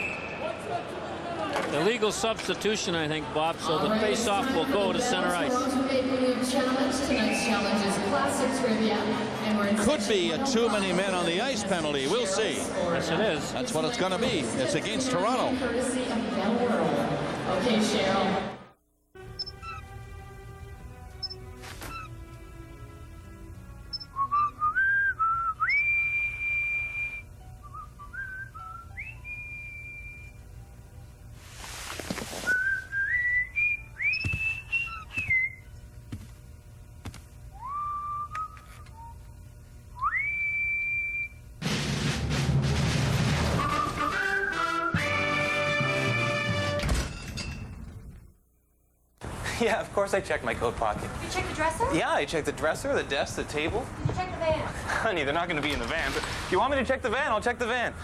Illegal substitution, I think, Bob, so the face-off will go to center ice. Could be a too many men on the ice penalty. We'll see. Yes, it is. That's what it's going to be. It's against Toronto. Okay, Cheryl. Yeah, of course I checked my coat pocket. Did you check the dresser? Yeah, I checked the dresser, the desk, the table. Did you check the van? Honey, they're not going to be in the van. But if you want me to check the van, I'll check the van.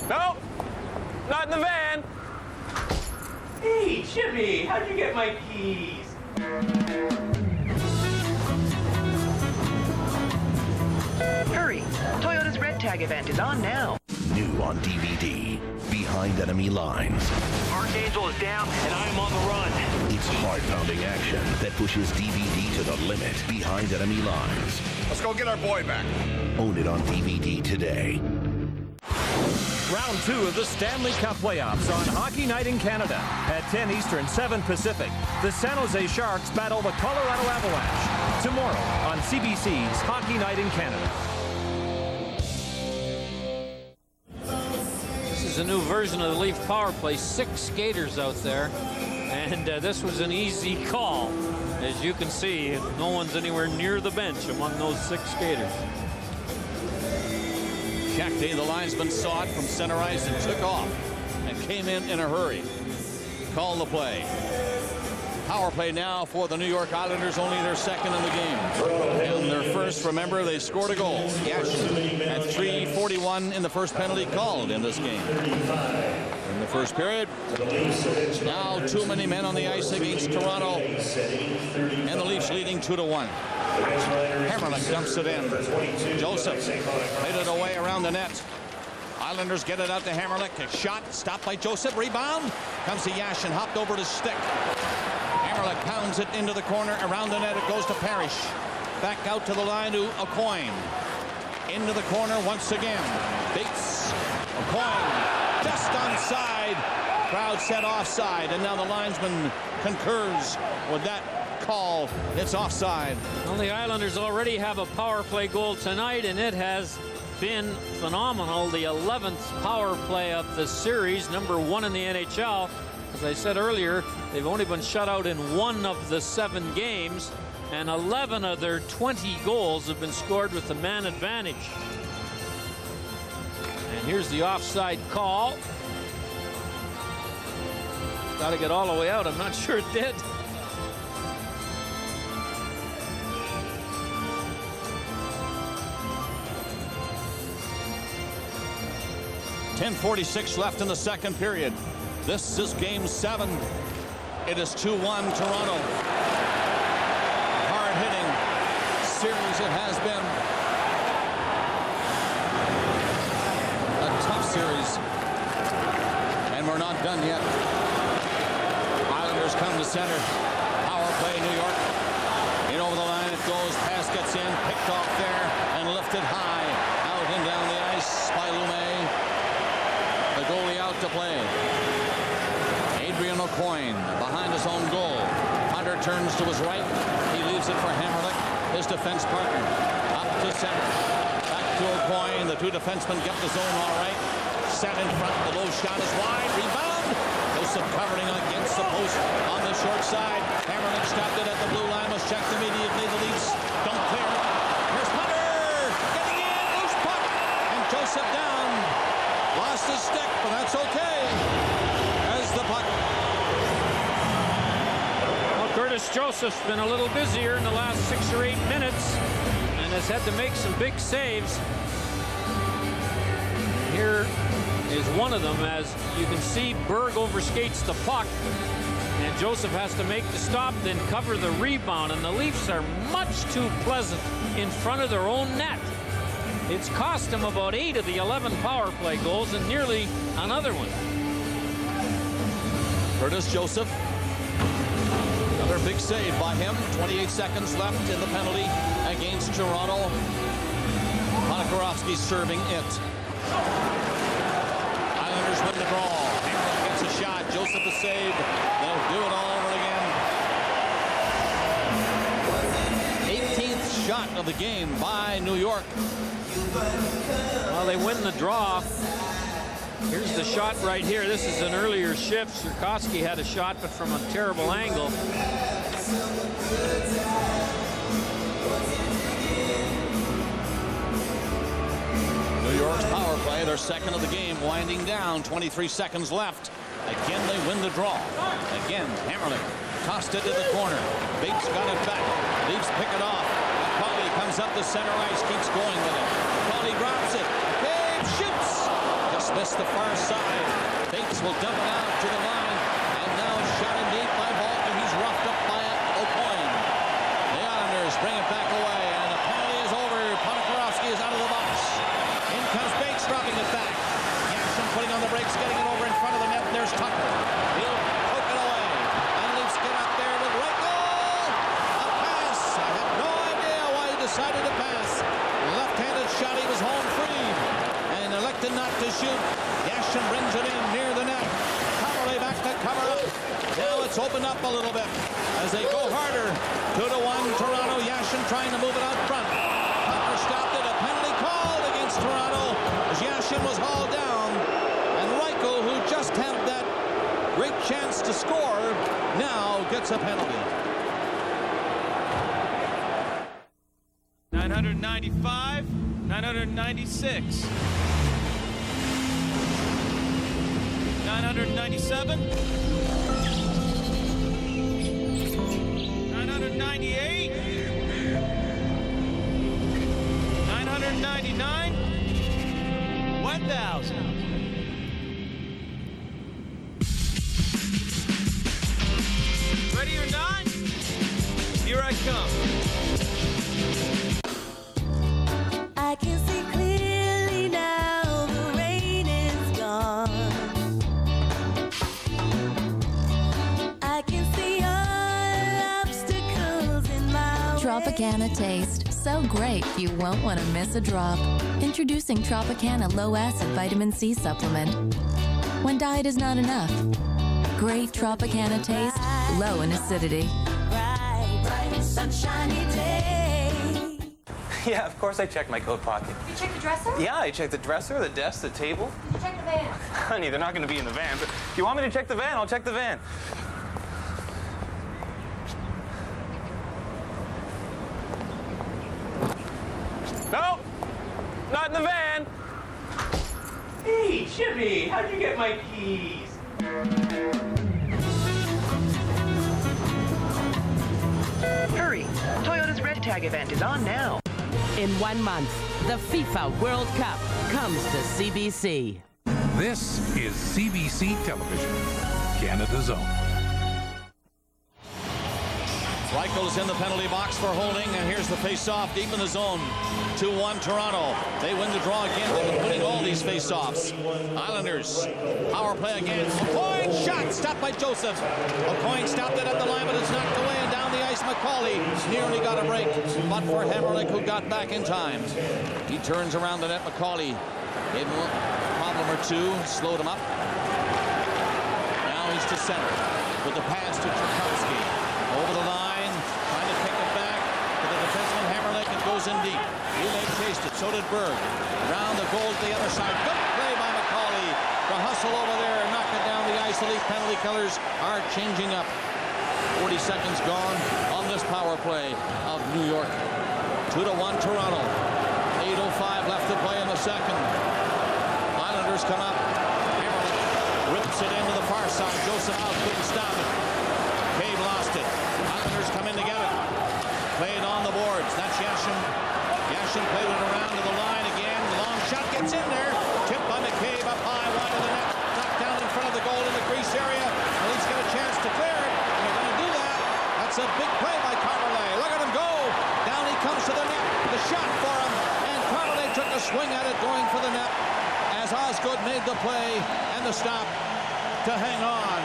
No, not in the van. Hey, Jimmy, how'd you get my keys? Hurry! Toyota's Red Tag event is on now. New on DVD, Behind Enemy Lines. Archangel is down, and I am on the run. It's heart-pounding action that pushes DVD to the limit. Behind Enemy Lines. Let's go get our boy back. Own it on DVD today. Round 2 of the Stanley Cup playoffs on Hockey Night in Canada. At 10 Eastern, 7 Pacific, the San Jose Sharks battle the Colorado Avalanche. Tomorrow on CBC's Hockey Night in Canada. This is a new version of the Leaf power play. 6 skaters out there. And this was an easy call. As you can see, no one's anywhere near the bench among those 6 skaters. Shakti, the linesman, saw it from center ice and took off and came in a hurry. Called the play. Power play now for the New York Islanders, only their second in the game. And their first, remember, they scored a goal. Yashin at 3:41 in the first penalty called in this game. In the first period, now too many men on the ice against Toronto. And the Leafs leading 2-1. Hammerlick dumps it in. Joseph played it away around the net. Islanders get it out to Hammerlick. A shot stopped by Joseph. Rebound. Comes to Yashin. Hopped over to stick. Hammerlick pounds it into the corner. Around the net it goes to Parrish. Back out to the line to Aucoin. Into the corner once again. Bates. Aucoin. Just onside. Crowd set offside. And now the linesman concurs with that call. It's offside. Well, the Islanders already have a power play goal tonight, and it has been phenomenal. The 11th power play of the series, number 1 in the NHL. As I said earlier, they've only been shut out in 1 of the 7 games, and 11 of their 20 goals have been scored with the man advantage. And here's the offside call. Got to get all the way out. I'm not sure it did. .46 left in the second period. This is game 7. It is 2-1 Toronto. Hard-hitting series it has been. A tough series. And we're not done yet. Islanders come to center. Power play New York. In over the line it goes. Pass gets in. Picked off there and lifted high. Out and down the ice by Lumet. The goalie out to play. Adrian Aucoin behind his own goal. Hunter turns to his right. He leaves it for Hammerlick, his defense partner. Up to center. Back to Aucoin. The 2 defensemen get the zone all right. Set in front. The low shot is wide. Rebound. Joseph covering against the post on the short side. Hammerlick stopped it at the blue line. Was checked immediately. The Leafs don't clear it. Here's Hunter. Getting in. Loose puck. And Joseph down. Lost his stick, but that's okay. As the puck. Well, Curtis Joseph's been a little busier in the last 6 or 8 minutes and has had to make some big saves. Here is one of them. As you can see, Berg overskates the puck, and Joseph has to make the stop, then cover the rebound, and the Leafs are much too pleasant in front of their own net. It's cost him about 8 of the 11 power play goals and nearly another one. Curtis Joseph. Another big save by him. 28 seconds left in the penalty against Toronto. Ponikarovsky serving it. Islanders win the draw. Hammerlick gets a shot. Joseph a save. They'll do it all over again. 18th shot of the game by New York. Well, they win the draw. Here's the shot right here. This is an earlier shift. Sierkowski had a shot, but from a terrible angle. New York's power play, their second of the game, winding down. 23 seconds left. Again, they win the draw. Again, Hammerlick tossed it to the corner. Bates got it back. Leafs pick it off. Paulie comes up the center ice, keeps going with it. Paulie drops it. Bates shoots. Just missed the far side. Bates will dump it out to the line. And now shot in deep by Bolton. He's roughed up by Aucoin. The Islanders bring it back away. And the penalty is over. Ponikarovsky is out of opened up a little bit as they go harder. 2-1 Toronto. Yashin trying to move it out front. Hunter stopped it. A penalty called against Toronto as Yashin was hauled down. And Reichel, who just had that great chance to score, now gets a penalty. 995, 996, 997, 998, 999, 1,000. Ready or not? Here I come. I can see clearly now the rain is gone. I can see all obstacles in my way. Tropicana taste. So great you won't want to miss a drop. Introducing Tropicana Low Acid Vitamin C Supplement. When diet is not enough. Great Tropicana taste, low in acidity. Bright, sunshiny day. Yeah, of course I checked my coat pocket. You checked the dresser? Yeah, I checked the dresser, the desk, the table. Did you check the van? Honey, they're not going to be in the van. But if you want me to check the van, I'll check the van. No, not in the van. Hey, Jimmy, how'd you get my keys? Hurry! Toyota's Red Tag event is on now. In 1 month, the FIFA World Cup comes to CBC. This is CBC Television, Canada's own. Reichel is in the penalty box for holding, and here's the face-off deep in the zone. 2-1 Toronto. They win the draw again. They've been winning all these face-offs. Islanders, power play again. Aucoin shot, stopped by Joseph. Aucoin stopped it at the line, but it's knocked away, and down the ice, McCauley nearly got a break, but for Hammerlick, who got back in time. He turns around the net. McCauley gave him a problem or two, slowed him up. Now he's to center with the pass to Tchaikovsky. Over the line, trying to kick it back to the defenseman Hammerlick. It goes in deep. Ouellet chased it, so did Berg. Around the goal to the other side. Good play by McCauley. The hustle over there and knock it down the ice. The Leaf penalty killers are changing up. 40 seconds gone on this power play of New York. 2-1 Toronto. 8:05 left to play in the second. Islanders come up. Hammerlick rips it into the far side. Joseph out, couldn't stop it. Cave lost it. Islanders come in to get it. Played on the boards. That's Yashin. Yashin played it around to the line again. Long shot gets in there. Tipped by McCabe up high, wide of the net. Knocked down in front of the goal in the crease area. At least get a chance to clear it. And they're going to do that. That's a big play by Carberlay. Look at him go. Down he comes to the net. The shot for him. And Carberlay took a swing at it going for the net as Osgood made the play and the stop to hang on.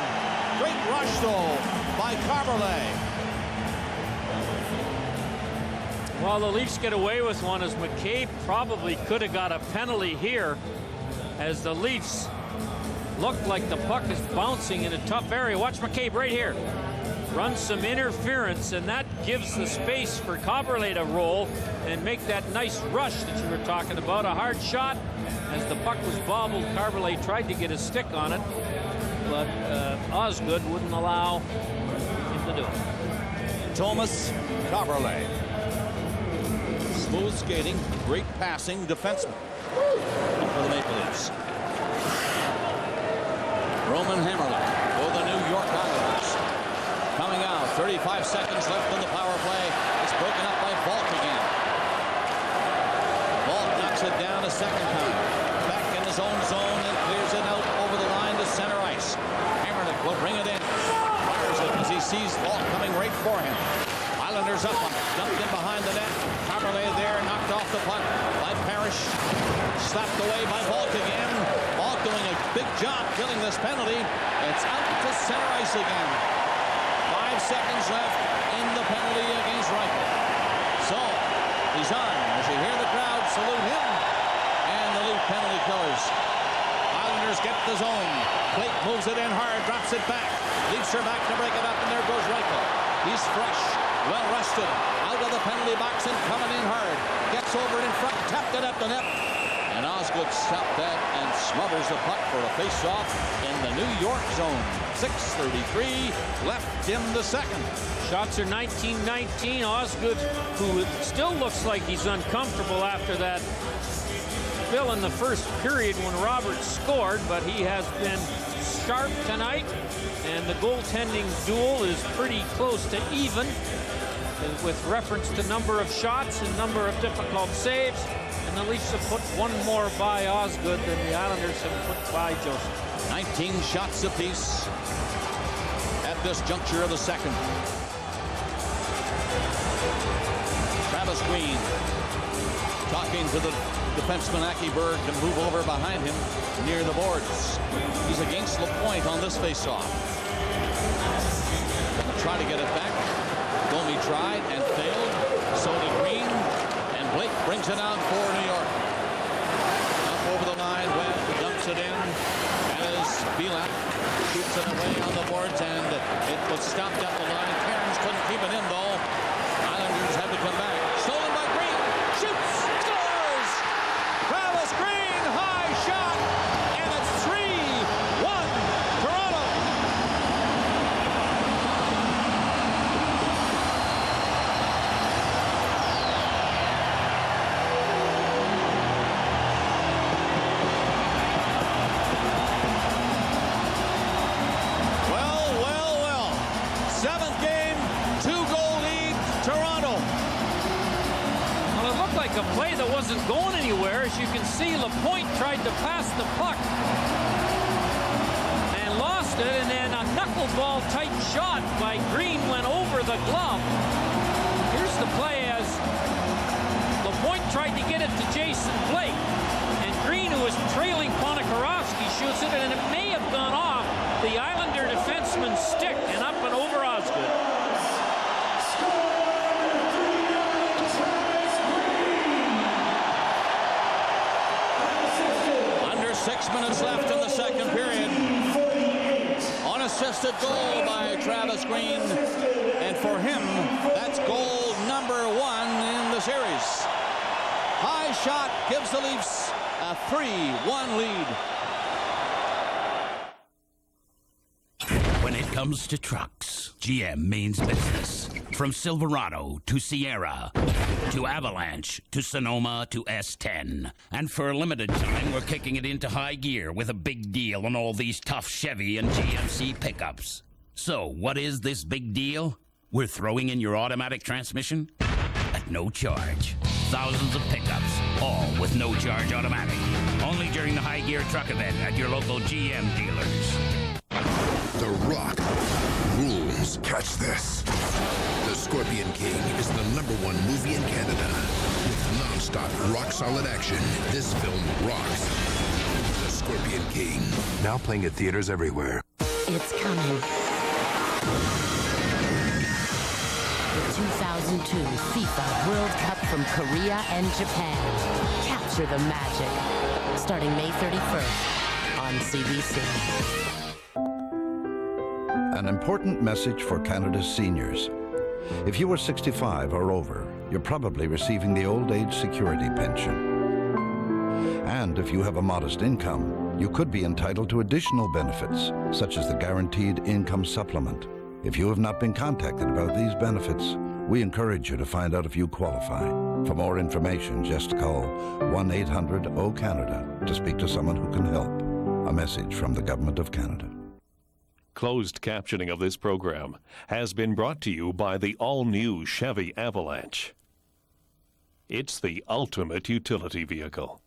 Great rush, though, by Carberlay. Well, the Leafs get away with one as McCabe probably could have got a penalty here as the Leafs look like the puck is bouncing in a tough area. Watch McCabe right here. Runs some interference, and that gives the space for Carberlay to roll and make that nice rush that you were talking about. A hard shot as the puck was bobbled. Carberlay tried to get a stick on it, but Osgood wouldn't allow him to do it. Thomas Carberlay. Smooth skating, great passing defenseman for the Maple Leafs. Roman Hammerlick for the New York Islanders. Coming out, 35 seconds left in the power play. It's broken up by Volk again. Volk knocks it down a second time. Back in his own zone and clears it out over the line to center ice. Hammerlick will bring it in. Fires it as he sees Volk coming right for him. Islanders up on it. Dumped in behind the net. Carberlay there, knocked off the puck by Parrish. Slapped away by Volk again. Volk doing a big job killing this penalty. It's out to center ice again. 5 seconds left in the penalty against Reichel. So, he's on. As you hear the crowd salute him and the Leaf penalty killers. Islanders get the zone. Blake moves it in hard, drops it back. Leaves her back to break it up, and there goes Reichel. He's fresh, well rested, out of the penalty box and coming in hard. Gets over it in front, tapped it at the net. And Osgood stopped that and smothers the puck for a face-off in the New York zone. 6:33 left in the second. Shots are 19-19. Osgood, who still looks like he's uncomfortable after that spill in the first period when Roberts scored, but he has been sharp tonight, and the goaltending duel is pretty close to even with reference to number of shots and number of difficult saves. And the Leafs have put one more by Osgood than the Islanders have put by Joseph. 19 shots apiece at this juncture of the second. Travis Green talking to the defenseman Aki Berg to move over behind him near the boards. He's against LaPointe on this faceoff. Try to get it back. Domi tried and failed. So did Green. And Blake brings it out for New York. Up over the line, Webb dumps it in. As Belak shoots it away on the boards, and it was stopped at the line. Cairns couldn't keep it in, though. Islanders had to come back. Stolen by Green. Shoots. Scores! Travis Green, high shot. And it's 3-1 Toronto. Seventh game, 2-goal lead, Toronto. Well, it looked like a play that wasn't going anywhere. As you can see, LaPointe tried to pass the puck and lost it, and then a knuckleball type shot by Green went over the glove. Here's the play as LaPointe tried to get it to Jason Blake, and Green, who was trailing Ponikarovsky, shoots it, and it may have gone off the Islander defenseman's stick and up and over Osgood. Under 6 minutes left in the second period. Unassisted goal by Travis Green. And for him, that's goal number 1 in the series. High shot gives the Leafs a 3-1 lead. When it comes to trucks, GM means business. From Silverado to Sierra to Avalanche to Sonoma to S10. And for a limited time, we're kicking it into high gear with a big deal on all these tough Chevy and GMC pickups. So, what is this big deal? We're throwing in your automatic transmission at no charge. Thousands of pickups, all with no charge automatic. Only during the high gear truck event at your local GM dealers. The Rock rules. Catch this. The Scorpion King is the #1 movie in Canada. With non-stop rock-solid action, this film rocks. The Scorpion King. Now playing at theaters everywhere. It's coming. The 2002 FIFA World Cup from Korea and Japan. Capture the magic. Starting May 31st on CBC. An important message for Canada's seniors. If you are 65 or over, you're probably receiving the Old Age Security Pension. And if you have a modest income, you could be entitled to additional benefits, such as the Guaranteed Income Supplement. If you have not been contacted about these benefits, we encourage you to find out if you qualify. For more information, just call 1-800-O-CANADA to speak to someone who can help. A message from the Government of Canada. Closed captioning of this program has been brought to you by the all-new Chevy Avalanche. It's the ultimate utility vehicle.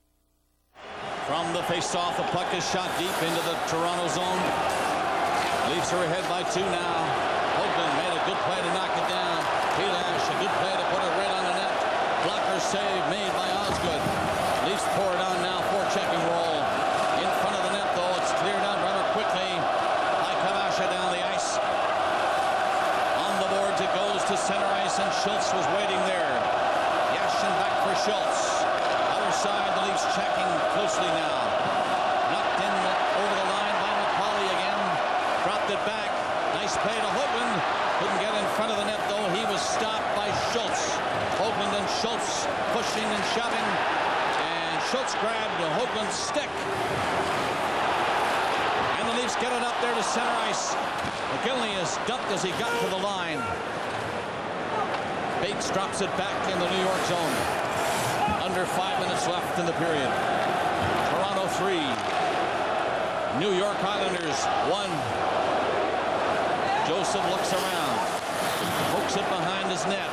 From the face-off, the puck is shot deep into the Toronto zone. Leafs are ahead by 2 now. Hoagland made a good play to knock it down. Pelash, a good play to put it right on the net. Blocker save made by Osgood. Leafs pour it on now, forechecking roll. In front of the net, though, it's cleared out rather quickly. Down the ice. On the boards it goes to center ice, and Schultz was waiting there. Yashin back for Schultz. Other side, the Leafs checking closely now. Knocked in over the line by McCauley again. Dropped it back. Nice play to Hoagland. Couldn't get in front of the net, though. He was stopped by Schultz. Hoagland and Schultz pushing and shoving. And Schultz grabbed Hoagland's stick. And the Leafs get it up there to center ice. McGillney is dumped as he got to the line. Bates drops it back in the New York zone. Under 5 minutes left in the period. Toronto 3. New York Islanders 1. Joseph looks around. Pokes it behind his net.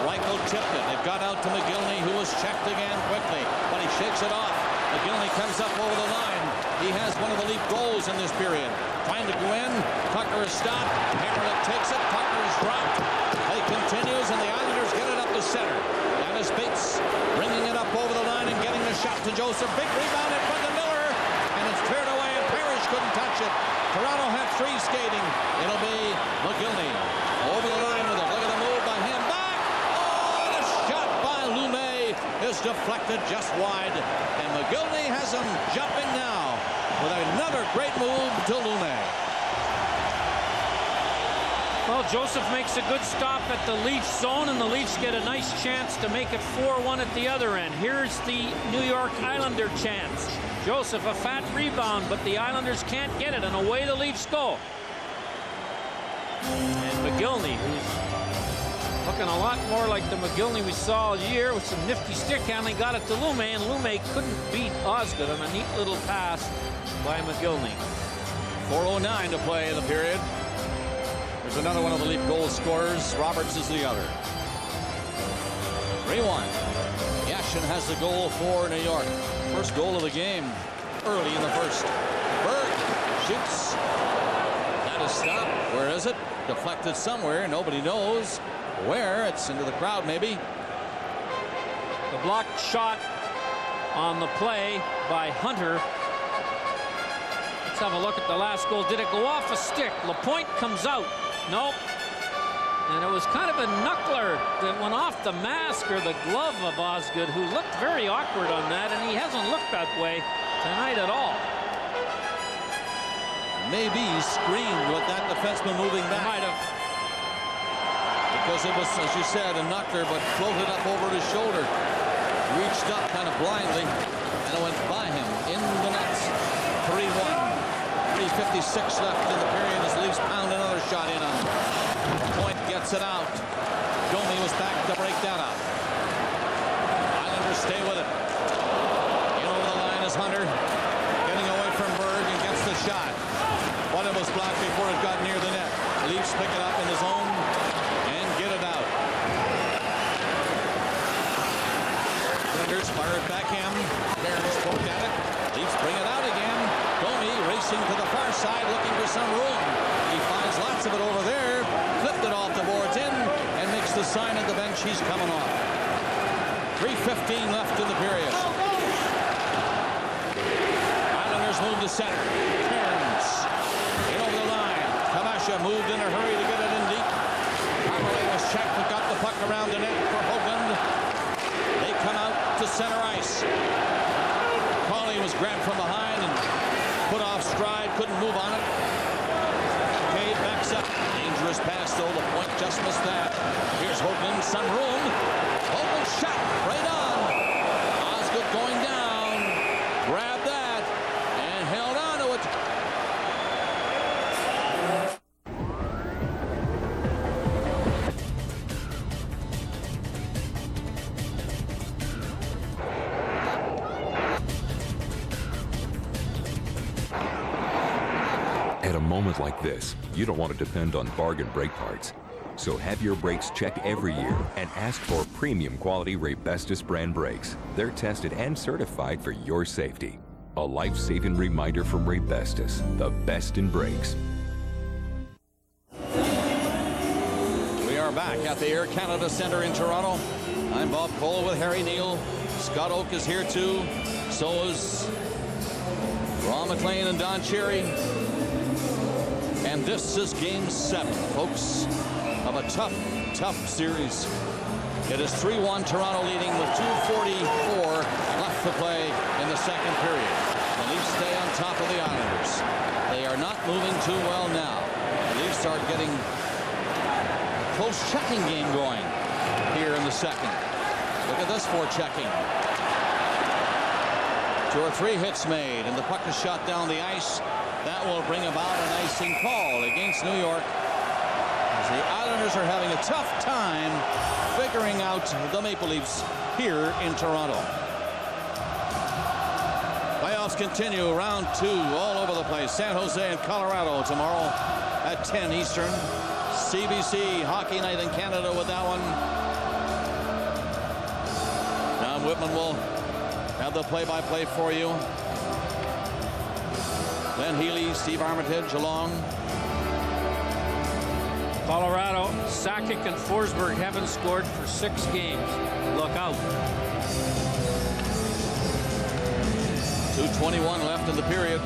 Reichel tipped it. It got out to McGillney, who was checked again quickly. But he shakes it off. McGillney comes up over the line. He has one of the Leaf goals in this period. Trying to go in. Tucker is stopped. Hamrlik takes it. Tucker is dropped. Play continues, and the Islanders get it up to center. And as Bates bringing it up over the line and getting the shot to Joseph. Big rebound in front of Miller. And it's cleared away, and Parrish couldn't touch it. Toronto had 3 skating. It'll be McGillney. Over the line with it. Look at the move by him. Back! Oh, the shot by Lumet is deflected just wide. And McGillney has him jumping now with another great move to Lumet. Well, Joseph makes a good stop at the Leafs zone, and the Leafs get a nice chance to make it 4-1 at the other end. Here's the New York Islander chance. Joseph, a fat rebound, but the Islanders can't get it, and away the Leafs go. And McGillney, who's looking a lot more like the McGillney we saw all year with some nifty stick handling, got it to Lumet, and Lumet couldn't beat Osgood on a neat little pass by McGillney. 4:09 to play in the period. There's another one of the Leaf goal scorers. Roberts is the other. 3-1. Yashin has the goal for New York. First goal of the game early in the first. Berg shoots. That is stopped. Where is it? Deflected somewhere. Nobody knows where. It's into the crowd, maybe. The blocked shot on the play by Hunter. Let's have a look at the last goal. Did it go off a stick? Lapointe comes out. Nope. And it was kind of a knuckler that went off the mask or the glove of Osgood, who looked very awkward on that, and he hasn't looked that way tonight at all. Maybe he screamed with that defenseman moving back. Might have. Because it was, as you said, a knuckler, but floated up over his shoulder. Reached up kind of blindly, and it went by him in the nets. 3-1. 3:56 left in the period as the Leafs pound another shot in on him. Point gets it out. Domi was back to break that up. Islanders stay with it. In over the line is Hunter. Getting away from Berg and gets the shot. But it was blocked before it got near the net. Leafs pick it up in the zone and get it out. Islanders fire it backhand. Barons poked at it. Leafs bring it out again. Domi racing to the far side looking for some room. He finds lots of it over there. Flipped it off the boards in and makes the sign at the bench. He's coming off. 3:15 left in the period. Islanders move to center. Turns. In over the line. Kamasha moved in a hurry to get it in deep. Hamrlik was checked but got the puck around the net for Hoagland. They come out to center ice. Cawley was grabbed from behind and put off stride, couldn't move on it. Cade backs up. Dangerous pass, though. The point just missed that. Here's Hoagland, some room. Hoagland shot right on. Osgood going down. Grabbed that and held on to it. At a moment like this, you don't want to depend on bargain brake parts. So have your brakes checked every year and ask for premium quality Raybestos brand brakes. They're tested and certified for your safety. A life-saving reminder from Raybestos, the best in brakes. We are back at the Air Canada Centre in Toronto. I'm Bob Cole with Harry Neal. Scott Oak is here too. So is Ron McLean and Don Cherry. And this is Game 7, folks, of a tough series. It is 3-1, Toronto leading with 2:44 left to play in the second period. The Leafs stay on top of the Islanders. They are not moving too well now. The Leafs are getting a close checking game going here in the second. Look at this forechecking. 2 or 3 hits made, and the puck is shot down the ice. That will bring about an icing call against New York, as the Islanders are having a tough time figuring out the Maple Leafs here in Toronto. Playoffs continue, round 2 all over the place. San Jose and Colorado tomorrow at 10 Eastern. CBC Hockey Night in Canada with that one. Don Whitman will have the play-by-play for you. Glenn Healy, Steve Armitage along. Colorado, Sakic and Forsberg haven't scored for 6 games. Look out. 2:21 left in the period.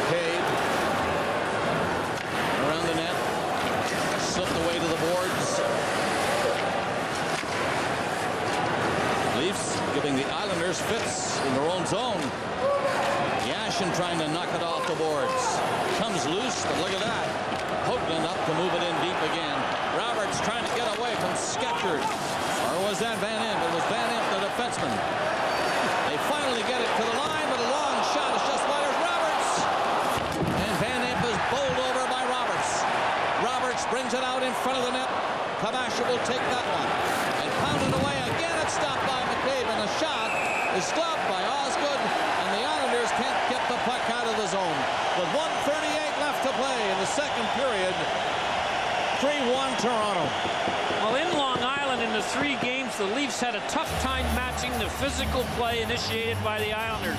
Cade around the net. Slipped away to the boards. Leafs giving the Islanders fits in their own zone. Yashin trying to knock it off the boards. Comes loose, but look at that. Hoagland up to move it in deep again. Roberts trying to get away from Skechers. Or was that Van Imp? It was Van Imp, the defenseman. They finally get it to the line, but a long shot is just wide of Roberts. And Van Imp is bowled over by Roberts. Roberts brings it out in front of the net. Kabasha will take that one. And pounded away again. It's stopped by McCabe, and the shot is stopped by Osgood. And the Islanders can't get the puck out of the zone. With 1:38 left to play in the second period. 3-1 Toronto. Well, in Long Island in the 3 games, the Leafs had a tough time matching the physical play initiated by the Islanders.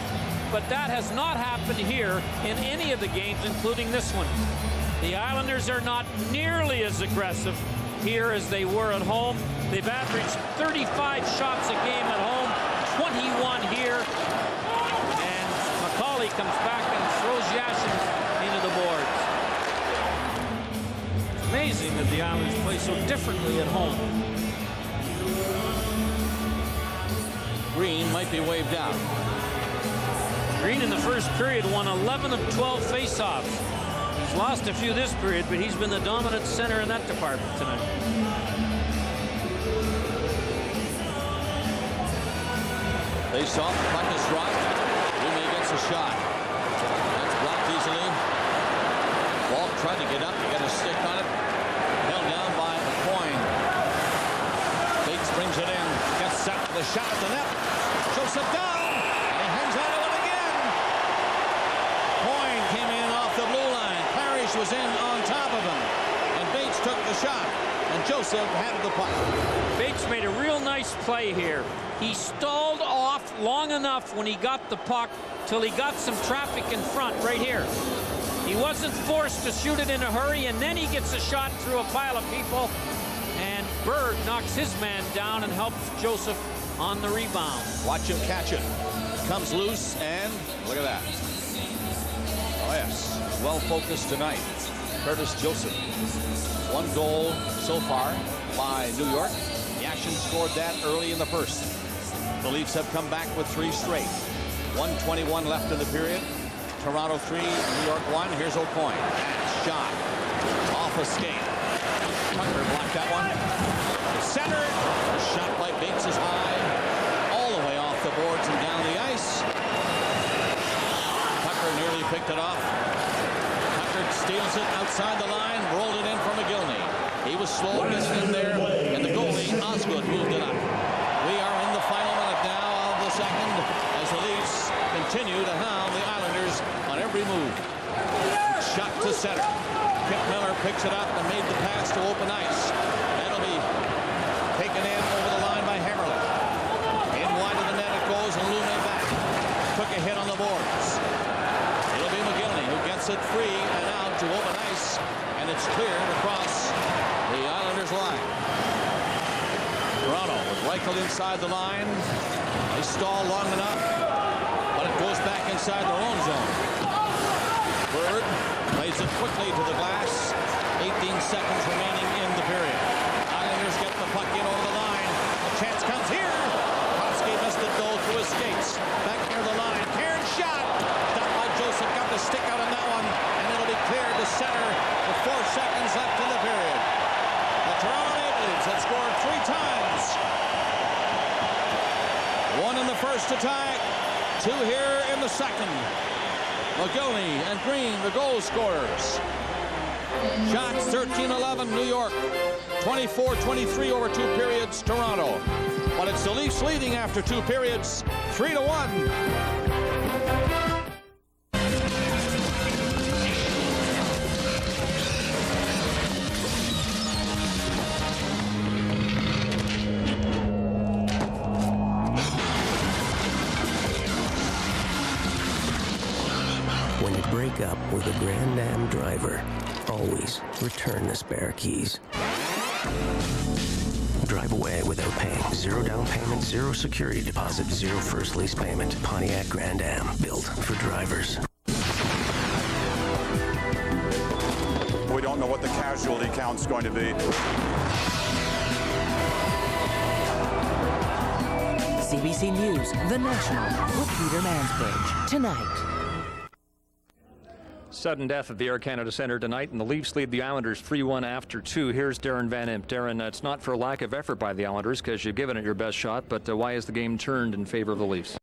But that has not happened here in any of the games, including this one. The Islanders are not nearly as aggressive here as they were at home. They've averaged 35 shots a game at home, 21 here. And McCauley comes back and throws Yashin into the boards. It's amazing that the Islanders play so differently at home. Green might be waved out. Green in the first period won 11 of 12 faceoffs. He's lost a few this period, but he's been the dominant center in that department tonight. Face off, the puck is dropped. Remy gets a shot. That's blocked easily. Walt tried to get up to get a stick on it. Held down by Coyne. Bates brings it in. Gets set for the shot at the net. Joseph down. And he hangs on to it again. Coyne came in off the blue line. Parrish was in on top of him. And Bates took the shot. And Joseph had the puck. Bates made a real nice play here. He stalled off long enough when he got the puck till he got some traffic in front right here. He wasn't forced to shoot it in a hurry, and then he gets a shot through a pile of people, and Berg knocks his man down and helps Joseph on the rebound. Watch him catch it. Comes loose, and look at that. Oh, yes. Well focused tonight. Curtis Joseph. 1 goal so far by New York. Yashin scored that early in the first. The Leafs have come back with 3 straight. 1:21 left in the period. Toronto 3, New York 1. Here's O'Coin. Shot. Off a skate. Tucker blocked that one. Center. Shot by Bates is high. All the way off the boards and down the ice. Tucker nearly picked it off. Tucker steals it outside the line. Rolled it in for McGillney. He was slow getting in there. And the goalie, Osgood, moved it up. We are in the final minute now of the second as the Leafs continue to hound the Islanders on every move. Shot to center. Kip Miller picks it up and made the pass to open ice. That'll be taken in over the line by Hammerlin. In wide of the net it goes, and Lume back. Took a hit on the boards. It'll be McGillney who gets it free and out to open ice, and it's cleared across the Islanders line. Toronto with Reichel inside the line. They stall long enough, but it goes back inside their own zone. Bird plays it quickly to the glass. 18 seconds remaining in the period. Islanders get the puck in over the line. A chance comes here. Hofsky missed it though through his skates. Back near the line. Cairns had scored 3 times. 1 in the first to tie, 2 here in the second. McGillney and Green, the goal scorers. Shots 13-11, New York. 24-23 over 2 periods, Toronto. But it's the Leafs leading after 2 periods, 3-1. When you break up with a Grand Am driver, always return the spare keys. Drive away without paying. 0 down payment, 0 security deposit, 0 first lease payment. Pontiac Grand Am, built for drivers. We don't know what the casualty count's going to be. CBC News, The National, with Peter Mansbridge. Tonight. Sudden death at the Air Canada Centre tonight, and the Leafs lead the Islanders 3-1 after 2. Here's Darren Van Impe. Darren, it's not for lack of effort by the Islanders, because you've given it your best shot, but why is the game turned in favor of the Leafs?